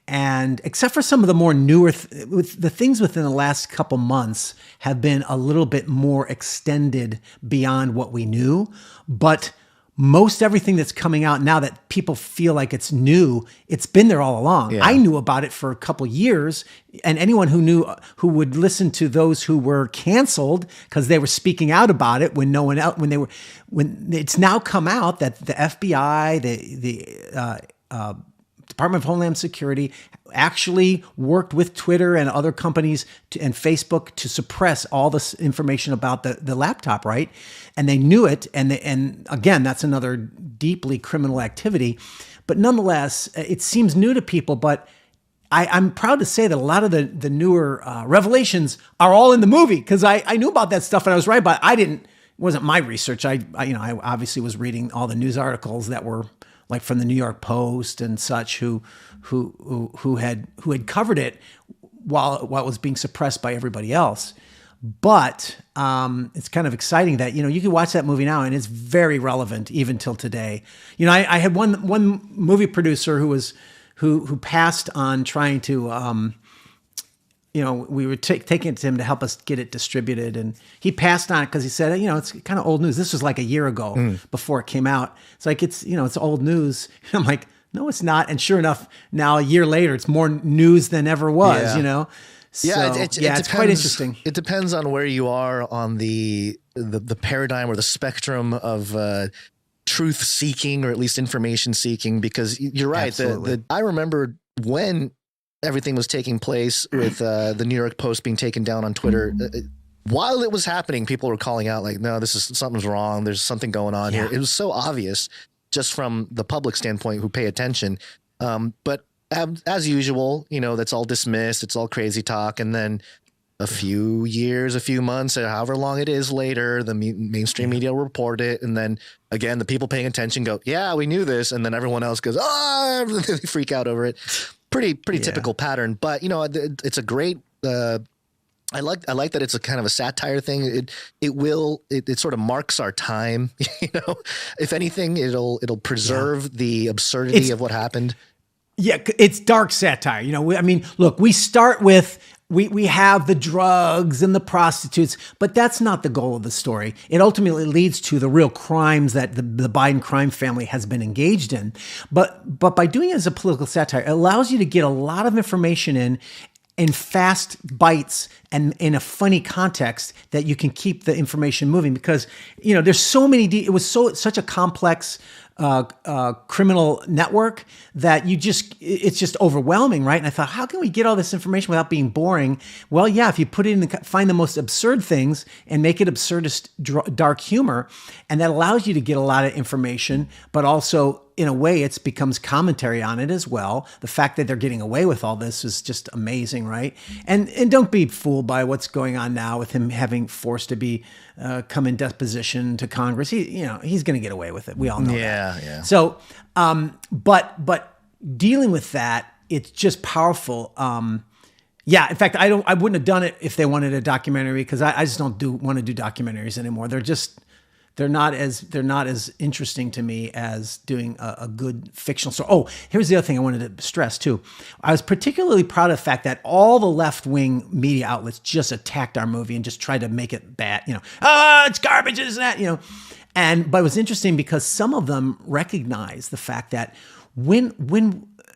and except for some of the more newer, the things within the last couple months have been a little bit more extended beyond what we knew. But most everything that's coming out now that people feel like it's new, it's been there all along. Yeah. I knew about it for a couple years, and anyone who would listen to those who were canceled because they were speaking out about it when no one else, when it's now come out that the FBI, the Department of Homeland Security actually worked with Twitter and other companies and Facebook to suppress all this information about the laptop, right? And they knew it. And again, that's another deeply criminal activity. But nonetheless, it seems new to people. But I'm proud to say that a lot of the newer revelations are all in the movie, because I knew about that stuff and I was right, but it wasn't my research. I obviously was reading all the news articles that were like from the New York Post and such, who had covered it while it was being suppressed by everybody else. But it's kind of exciting that you can watch that movie now and it's very relevant even till today. I had one movie producer who passed on trying to. We were taking it to him to help us get it distributed, and he passed on it because he said, it's kind of old news. This was like a year ago before it came out. It's like, it's old news. And I'm like, no, it's not. And sure enough, now a year later, it's more news than ever was, So, it's quite interesting. It depends on where you are on the paradigm or the spectrum of truth seeking, or at least information seeking, because you're right. Absolutely. I remember when everything was taking place with the New York Post being taken down on Twitter. While it was happening, people were calling out like, no, something's wrong. There's something going on here. It was so obvious just from the public standpoint who pay attention. But as usual, that's all dismissed. It's all crazy talk. And then a few years, a few months, or however long it is later, the mainstream media will report it. And then again, the people paying attention go, yeah, we knew this. And then everyone else goes, they freak out over it. Pretty typical pattern, but it's a great. I like that it's a kind of a satire thing. It sort of marks our time. If anything, it'll preserve the absurdity of what happened. Yeah, it's dark satire. Look, we start with. We have the drugs and the prostitutes, but that's not the goal of the story. It ultimately leads to the real crimes that the Biden crime family has been engaged in. But by doing it as a political satire, it allows you to get a lot of information in fast bites and in a funny context that you can keep the information moving, because there's so many. It was such a complex criminal network that it's just overwhelming, right? And I thought, how can we get all this information without being boring? Well, yeah, if you put it find the most absurd things and make it absurdist dark humor, and that allows you to get a lot of information, but also in a way it becomes commentary on it as well. The fact that they're getting away with all this is just amazing, right? And don't be fooled by what's going on now with him having forced to be come in deposition to Congress. He's going to get away with it. We all know that. Yeah. So, but dealing with that, it's just powerful. In fact, I wouldn't have done it if they wanted a documentary, because I just don't want to do documentaries anymore. They're not as interesting to me as doing a good fictional story. Oh, here's the other thing I wanted to stress too. I was particularly proud of the fact that all the left-wing media outlets just attacked our movie and just tried to make it bad. It's garbage, isn't that? But it was interesting because some of them recognized the fact that when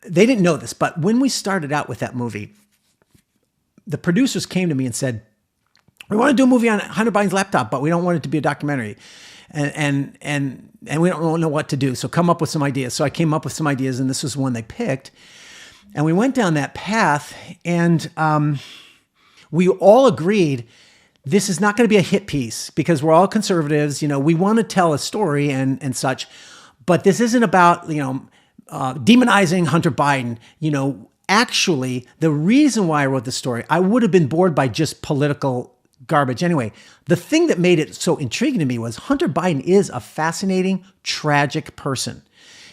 they didn't know this, but when we started out with that movie, the producers came to me and said, we want to do a movie on Hunter Biden's laptop, but we don't want it to be a documentary. And we don't know what to do. So come up with some ideas. So I came up with some ideas, and this was one they picked. And we went down that path, and we all agreed this is not going to be a hit piece, because we're all conservatives. We want to tell a story and such, but this isn't about, demonizing Hunter Biden. Actually, the reason why I wrote the story, I would have been bored by just political garbage anyway. The thing that made it so intriguing to me was Hunter Biden is a fascinating, tragic person.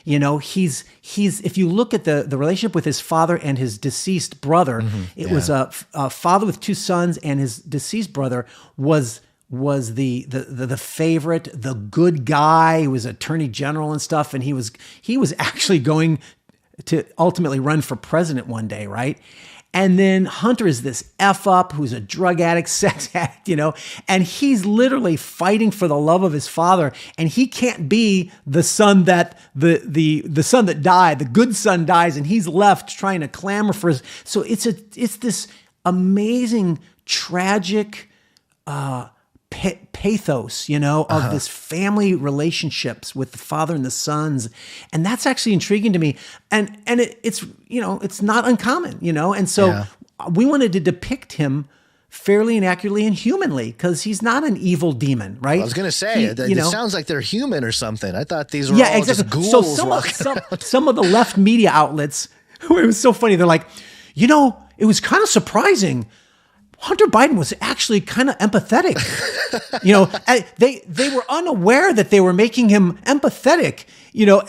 You know, he's if you look at the relationship with his father and his deceased brother, it was a father with two sons, and his deceased brother was the favorite, the good guy. He was attorney general and stuff, and he was actually going to ultimately run for president one day, right? And then Hunter is this F up who's a drug addict, sex addict, you know, and he's literally fighting for the love of his father. And he can't be the son that the son that died, the good son dies, and he's left trying to clamor for his. So it's this amazing, tragic, pathos, you know, of this family relationships with the father and the sons. And that's actually intriguing to me. And it's, you know, it's not uncommon, you know? And so we wanted to depict him fairly and accurately and humanly, because he's not an evil demon, right? I was going to say, it sounds like they're human or something. I thought these were all exactly. just ghouls. So some of the left media outlets, it was so funny. They're like, you know, it was kind of surprising. Hunter Biden was actually kind of empathetic. You know, they were unaware that they were making him empathetic, you know,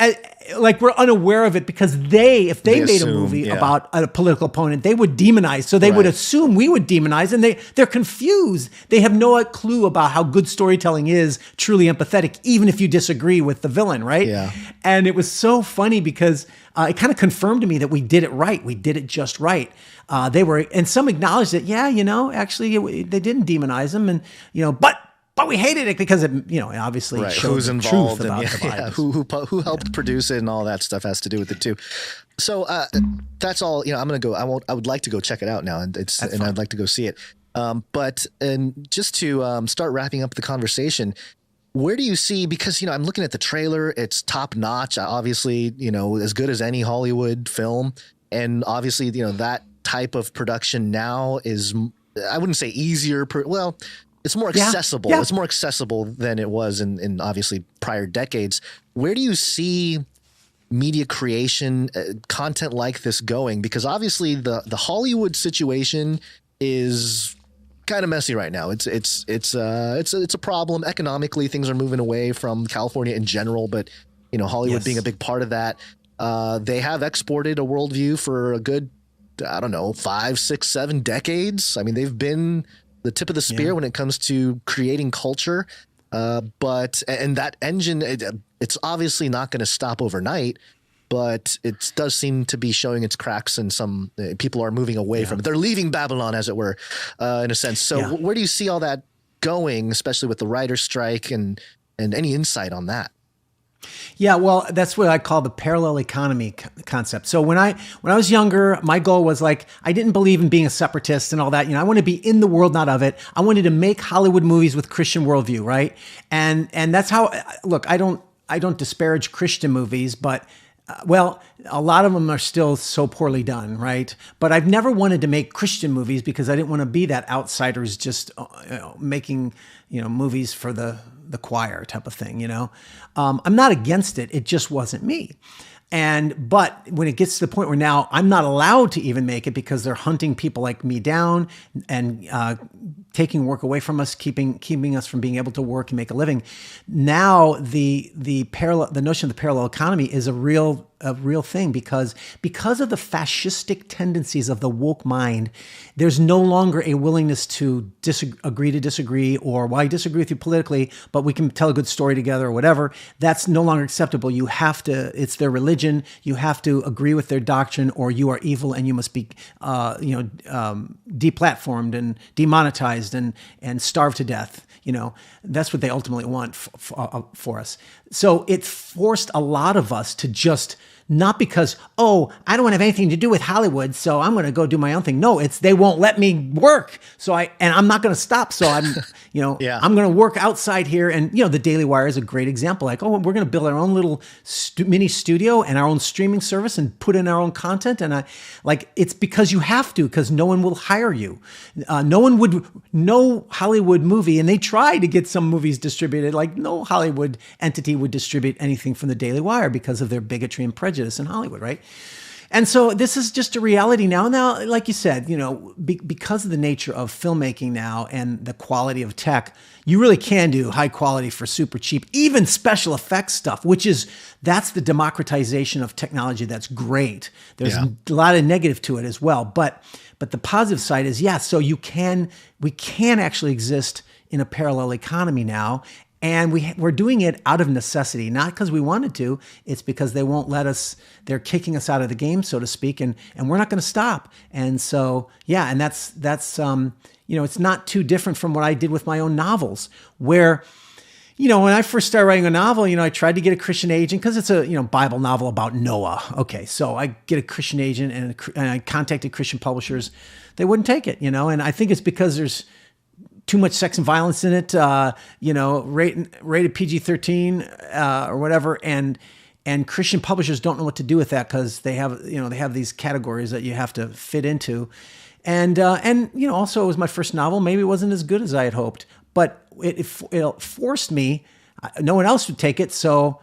like we're unaware of it because if they made a movie about a political opponent, they would demonize. So they would assume we would demonize, and they're confused. They have no clue about how good storytelling is truly empathetic, even if you disagree with the villain, right? Yeah. And it was so funny because it kind of confirmed to me that we did it right. We did it just right. And some acknowledged that, you know, actually they didn't demonize him, and, you know, but we hated it because it, you know, obviously showed who's the involved truth and about the Bible. who helped produce it, and all that stuff has to do with it too. So that's all. You know, I'm gonna go. I would like to go check it out now, and I'd like to go see it. But just to start wrapping up the conversation, where do you see? Because, you know, I'm looking at the trailer. It's top notch. Obviously, you know, as good as any Hollywood film, and obviously, you know, that type of production now is, I wouldn't say easier. It's more accessible. Yeah. It's more accessible than it was in obviously prior decades. Where do you see media creation, content like this going? Because obviously the Hollywood situation is kind of messy right now. It's a problem economically. Things are moving away from California in general, but, you know, Hollywood being a big part of that. They have exported a worldview for a good, I don't know, 5, 6, 7 decades. I mean, they've been the tip of the spear when it comes to creating culture. But that engine, it's obviously not going to stop overnight, but it does seem to be showing its cracks, and some people are moving away from it. They're leaving Babylon, as it were, in a sense. So where do you see all that going, especially with the writer's strike, and any insight on that? Yeah, well, that's what I call the parallel economy concept. So when I was younger, my goal was like, I didn't believe in being a separatist and all that. You know, I wanted to be in the world, not of it. I wanted to make Hollywood movies with Christian worldview, right? And that's how. Look, I don't disparage Christian movies, but well, a lot of them are still so poorly done, right? But I've never wanted to make Christian movies because I didn't want to be that outsider's just making, you know, movies for the choir type of thing, you know. I'm not against it. It just wasn't me. But when it gets to the point where now I'm not allowed to even make it because they're hunting people like me down and taking work away from us, keeping us from being able to work and make a living. Now the notion of the parallel economy is a real thing because of the fascistic tendencies of the woke mind. There's no longer a willingness to agree to disagree, or, well, I disagree with you politically, but we can tell a good story together or whatever. That's no longer acceptable. You have to, it's their religion. You have to agree with their doctrine, or you are evil and you must be, deplatformed and demonetized and starved to death. You know, that's what they ultimately want for us. So it forced a lot of us to just, not because, I don't want to have anything to do with Hollywood, so I'm going to go do my own thing. No, it's they won't let me work. So I'm not going to stop. So I'm, I'm going to work outside here. And, the Daily Wire is a great example. Like, we're going to build our own little mini studio and our own streaming service and put in our own content. And it's because you have to, because no one will hire you. No Hollywood movie, and they try to get some movies distributed, like no Hollywood entity would distribute anything from the Daily Wire because of their bigotry and prejudice in Hollywood, right? And so this is just a reality now. Now, like you said, because of the nature of filmmaking now and the quality of tech, you really can do high quality for super cheap, even special effects stuff, that's the democratization of technology. That's great. There's a lot of negative to it as well. But the positive side is, so we can actually exist in a parallel economy now. And we're doing it out of necessity, not because we wanted to. It's because they won't let us. They're kicking us out of the game, so to speak, and we're not going to stop. And so, and that's it's not too different from what I did with my own novels, where, when I first started writing a novel, I tried to get a Christian agent because it's a Bible novel about Noah. Okay, so I get a Christian agent and I contacted Christian publishers. They wouldn't take it, and I think it's because there's too much sex and violence in it, rated PG-13 or whatever, and Christian publishers don't know what to do with that because they have these categories that you have to fit into, and also it was my first novel. Maybe it wasn't as good as I had hoped, but it forced me. No one else would take it, so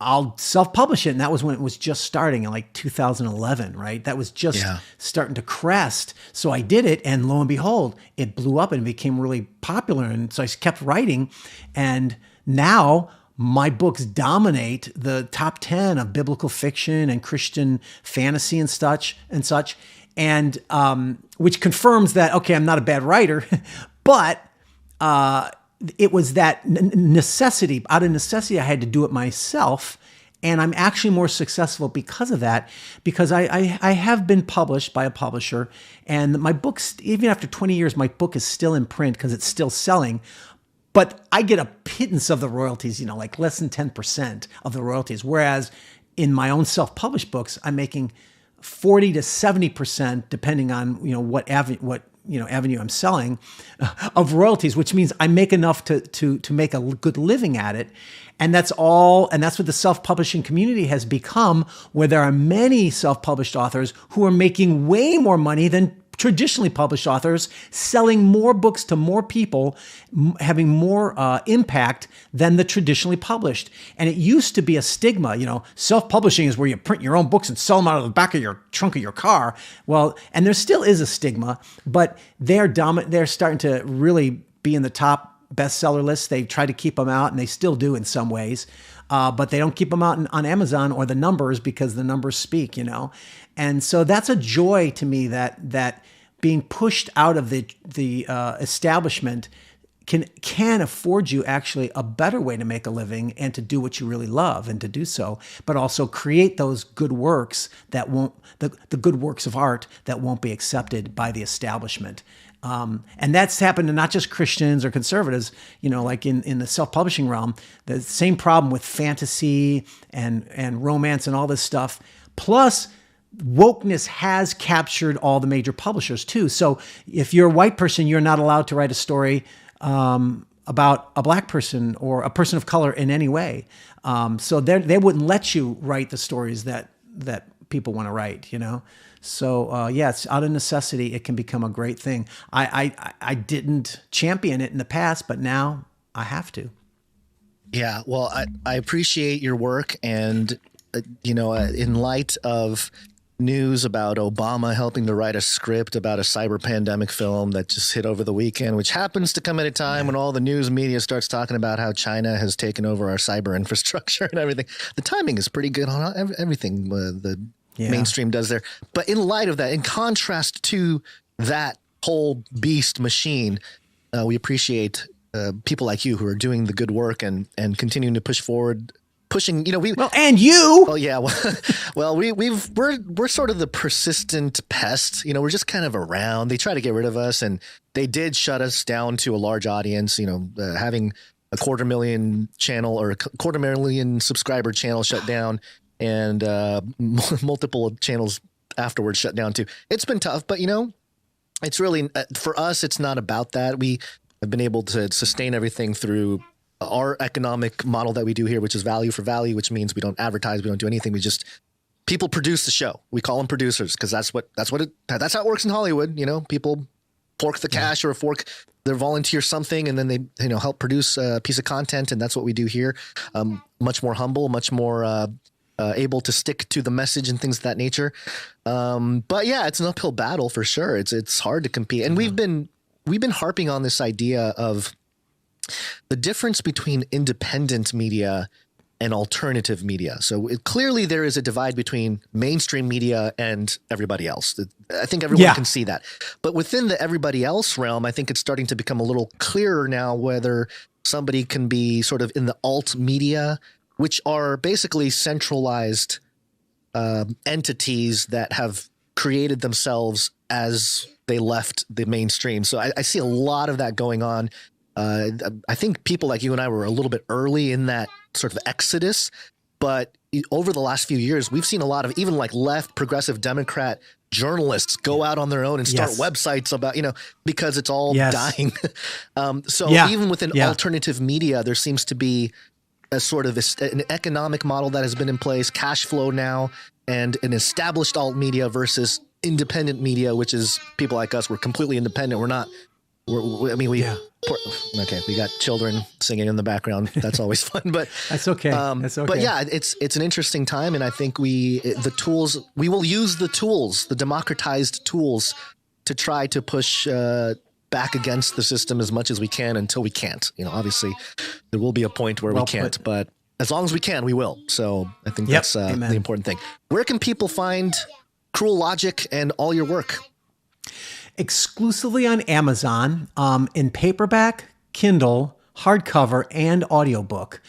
I'll self-publish it. And that was when it was just starting in like 2011, right? That was just starting to crest. So I did it, and lo and behold, it blew up and became really popular. And so I kept writing, and now my books dominate the top 10 of biblical fiction and Christian fantasy and such, and which confirms that, okay, I'm not a bad writer, but it was that necessity. Out of necessity, I had to do it myself. And I'm actually more successful because of that, because I have been published by a publisher, and my books, even after 20 years, my book is still in print because it's still selling. But I get a pittance of the royalties, like less than 10% of the royalties. Whereas in my own self-published books, I'm making 40 to 70%, depending on what avenue I'm selling, of royalties, which means I make enough to make a good living at it. And that's all. And that's what the self-publishing community has become, where there are many self-published authors who are making way more money than traditionally published authors, selling more books to more people, having more impact than the traditionally published. And it used to be a stigma, self-publishing is where you print your own books and sell them out of the back of your trunk of your car. Well, and there still is a stigma, but they're starting to really be in the top bestseller lists. They try to keep them out, and they still do in some ways. But they don't keep them out on Amazon or the numbers, because the numbers speak, And so that's a joy to me, that being pushed out of the establishment can afford you actually a better way to make a living and to do what you really love and to do so, but also create those good works that won't, the good works of art that won't be accepted by the establishment. And that's happened to not just Christians or conservatives, like in the self-publishing realm. The same problem with fantasy and romance and all this stuff. Plus, wokeness has captured all the major publishers too. So if you're a white person, you're not allowed to write a story about a black person or a person of color in any way. So they wouldn't let you write the stories that people want to write, So it's out of necessity. It can become a great thing. I didn't champion it in the past, but now I have to. Yeah, well, I appreciate your work, and in light of news about Obama helping to write a script about a cyber pandemic film that just hit over the weekend, which happens to come at a time when all the news media starts talking about how China has taken over our cyber infrastructure and everything. The timing is pretty good on everything the mainstream does there. But in light of that, in contrast to that whole beast machine, we appreciate people like you who are doing the good work and continuing to push forward. Pushing, and you. Oh yeah, well, we're sort of the persistent pest. We're just kind of around. They try to get rid of us, and they did shut us down to a large audience. Having a 250,000 channel or a 250,000 subscriber channel shut down, and multiple channels afterwards shut down too. It's been tough, but it's really for us. It's not about that. We have been able to sustain everything through our economic model that we do here, which is value for value, which means we don't advertise, we don't do anything. People produce the show. We call them producers because that's how it works in Hollywood. People fork the cash or they volunteer something, and then they help produce a piece of content, and that's what we do here. Much more humble, much more able to stick to the message and things of that nature. But yeah, it's an uphill battle for sure. It's hard to compete. And we've been harping on this idea of the difference between independent media and alternative media. So clearly there is a divide between mainstream media and everybody else. I think everyone can see that. But within the everybody else realm, I think it's starting to become a little clearer now whether somebody can be sort of in the alt media, which are basically centralized entities that have created themselves as they left the mainstream. So I see a lot of that going on. I think people like you and I were a little bit early in that sort of exodus, but over the last few years, we've seen a lot of even like left progressive Democrat journalists go out on their own and start websites about, because it's all dying. Even within alternative media, there seems to be a sort of an economic model that has been in place, cash flow now, and an established alt media versus independent media, which is people like us. We're completely independent. We're not. We got children singing in the background. That's always fun, but that's okay. That's okay. But yeah, it's an interesting time, and I think we will use the tools, the democratized tools, to try to push back against the system as much as we can until we can't. Obviously, there will be a point where we can't, but as long as we can, we will. So I think that's the important thing. Where can people find Cru Logic and all your work? Exclusively on Amazon, in paperback, Kindle, hardcover, and audiobook.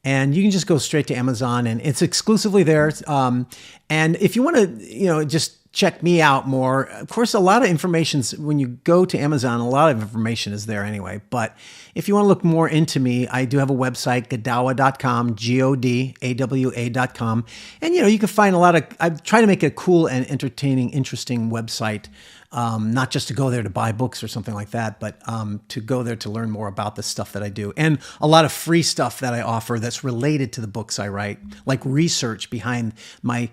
And you can just go straight to Amazon, and it's exclusively there. And if you want to, just check me out more, of course, a lot of information's when you go to Amazon, a lot of information is there anyway. But if you want to look more into me, I do have a website, Godawa.com, GODAWA.com. And, you can find I try to make it a cool and entertaining, interesting website. Not just to go there to buy books or something like that, but to go there to learn more about the stuff that I do. And a lot of free stuff that I offer that's related to the books I write, like research behind my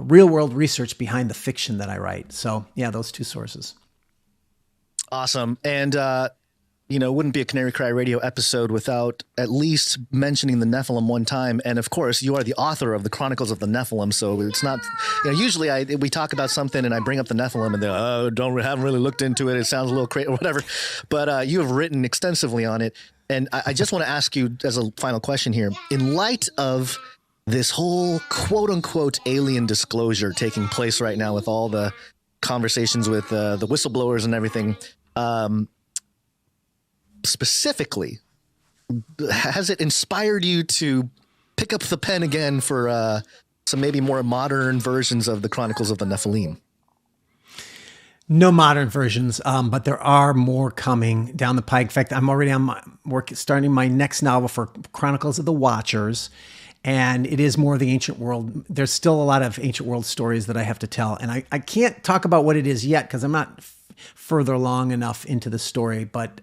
real world research behind the fiction that I write. So yeah, those two sources. Awesome. And, wouldn't be a Canary Cry Radio episode without at least mentioning the Nephilim one time. And of course, you are the author of the Chronicles of the Nephilim. So it's not, usually we talk about something and I bring up the Nephilim and they're, haven't really looked into it. It sounds a little crazy or whatever. But you have written extensively on it. And I just want to ask you as a final question here, in light of this whole quote unquote alien disclosure taking place right now with all the conversations with the whistleblowers and everything, specifically, has it inspired you to pick up the pen again for some maybe more modern versions of the Chronicles of the Nephilim? No modern versions, but there are more coming down the pike. In fact, I'm already on starting my next novel for Chronicles of the Watchers, and it is more of the ancient world. There's still a lot of ancient world stories that I have to tell, and I can't talk about what it is yet because I'm not further along enough into the story, but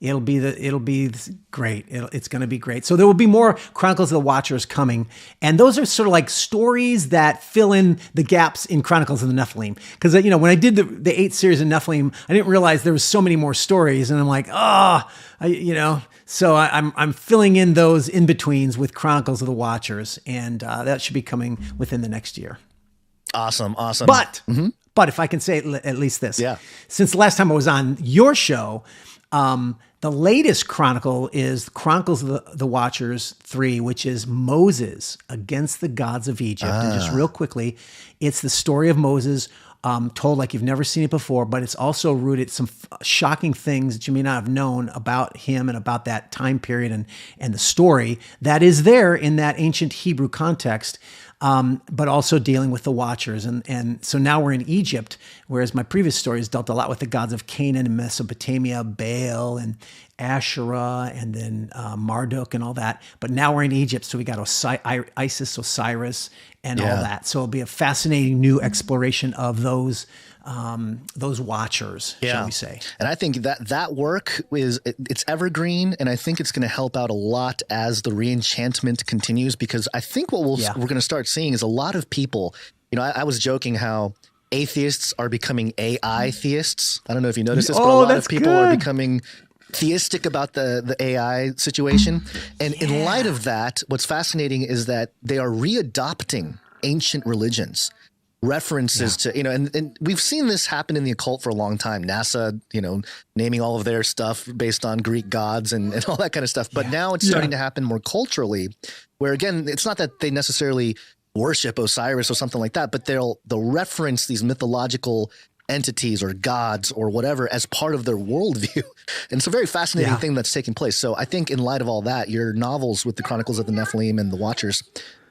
it'll be great. It's going to be great. So there will be more Chronicles of the Watchers coming, and those are sort of like stories that fill in the gaps in Chronicles of the Nephilim. Because when I did the 8 series of Nephilim, I didn't realize there was so many more stories, and I'm like, so I'm filling in those in betweens with Chronicles of the Watchers, and that should be coming within the next year. Awesome. But if I can say at least this, since the last time I was on your show, the latest chronicle is Chronicles of the Watchers 3, which is Moses against the gods of Egypt. And just real quickly, it's the story of Moses told like you've never seen it before, but it's also rooted some shocking things that you may not have known about him and about that time period and the story that is there in that ancient Hebrew context. But also dealing with the Watchers. And so now we're in Egypt, whereas my previous stories dealt a lot with the gods of Canaan and Mesopotamia, Baal and Asherah, and then Marduk and all that. But now we're in Egypt, so we got Isis, Osiris, and all that. So it'll be a fascinating new exploration of those Watchers, shall we say. And I think that work it's evergreen, and I think it's going to help out a lot as the reenchantment continues, because I think what we're going to start seeing is a lot of people, I was joking how atheists are becoming AI theists. I don't know if you noticed this, but a lot of people are becoming theistic about the AI situation. And in light of that, what's fascinating is that they are readopting ancient religions. References to, and we've seen this happen in the occult for a long time. NASA, naming all of their stuff based on Greek gods and all that kind of stuff. But now it's starting to happen more culturally, where again, it's not that they necessarily worship Osiris or something like that, but they'll reference these mythological entities or gods or whatever as part of their worldview. And it's a very fascinating thing that's taking place. So I think in light of all that, your novels with the Chronicles of the Nephilim and the Watchers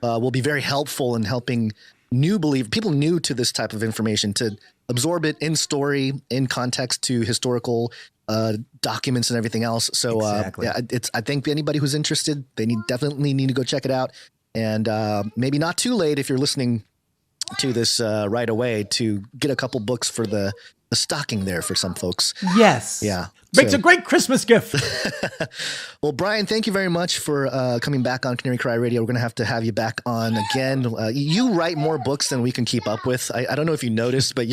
will be very helpful in helping people new to this type of information to absorb it in story, in context to historical documents and everything else. So I think anybody who's interested, they definitely need to go check it out. And maybe not too late if you're listening to this right away to get a couple books for the stocking there for some folks. Yes. Yeah. Makes a great Christmas gift. Well, Brian, thank you very much for coming back on Canary Cry Radio. We're going to have you back on again. You write more books than we can keep up with. I don't know if you noticed, but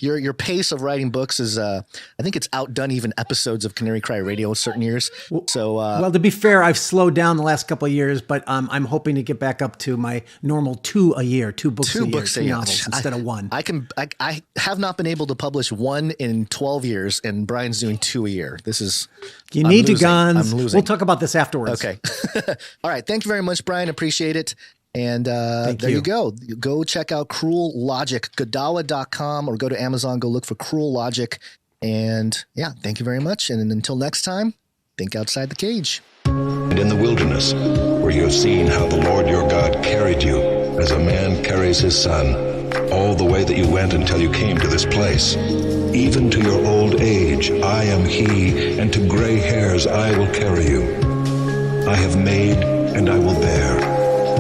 your pace of writing books is, I think it's outdone even episodes of Canary Cry Radio certain years. So, well, to be fair, I've slowed down the last couple of years, but I'm hoping to get back up to my normal 2 a year, 2 books a year, 2 novels instead of 1. I have not been able to publish 1 in 12 years, and Brian's doing 2 a year. This is you need to guns. I'm losing. We'll talk about this afterwards. Okay. All right. Thank you very much, Brian. Appreciate it. And there you go. Go check out Cru Logic, Godawa.com, or go to Amazon. Go look for Cru Logic. And thank you very much. And until next time, think outside the cage. And in the wilderness, where you have seen how the Lord your God carried you as a man carries his son, all the way that you went until you came to this place. Even to your old age, I am he, and to gray hairs I will carry you. I have made, and I will bear.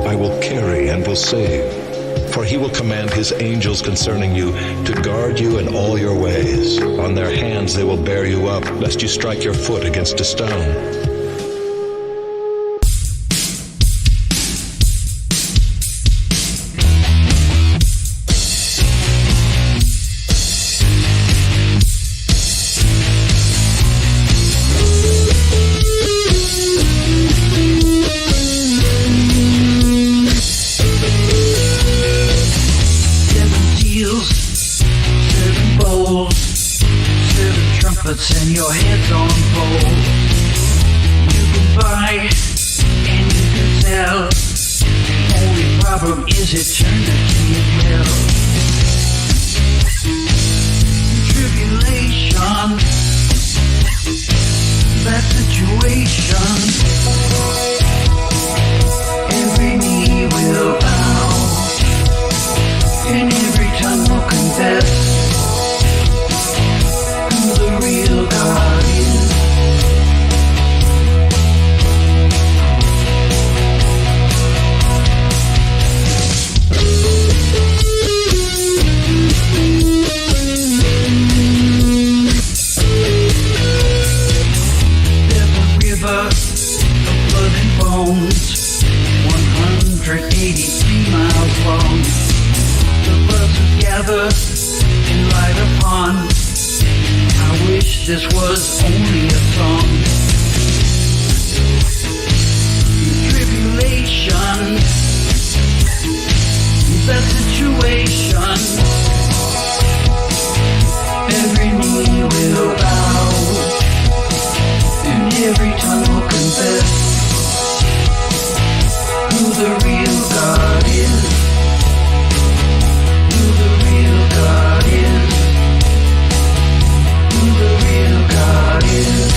I will carry, and will save. For he will command his angels concerning you, to guard you in all your ways. On their hands they will bear you up, lest you strike your foot against a stone. And your head's on hold. You can buy and you can sell. The only problem is eternity as well. Tribulation, that situation. Every knee will bow, and every tongue will confess. Real God is. There's a river of blood and bones, 183 miles long. The buzzards gather and light upon. I wish this was only a song. Tribulation, that situation. Every knee will bow, and every tongue will confess who the real God is. Who the real God is. Who the real God is.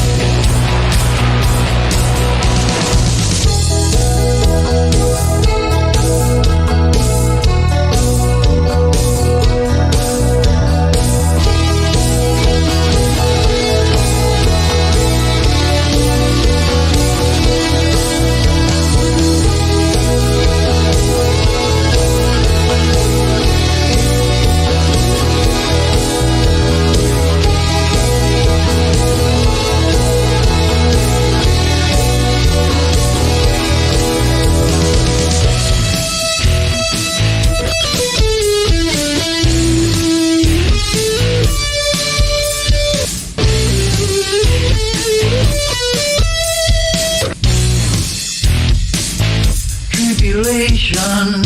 population.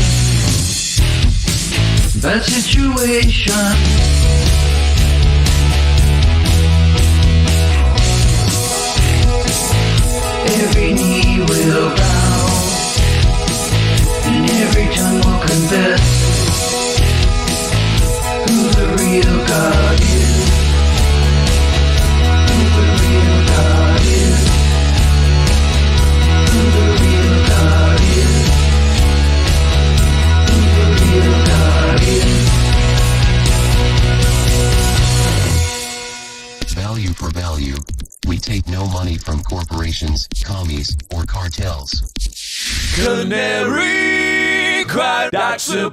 Bad situation. Every knee will bow, and every tongue will confess who the real God is. Who the real God is. Who the real God is. Who the real God is. Value for value. We take no money from corporations, commies, or cartels. Canary Cry Support.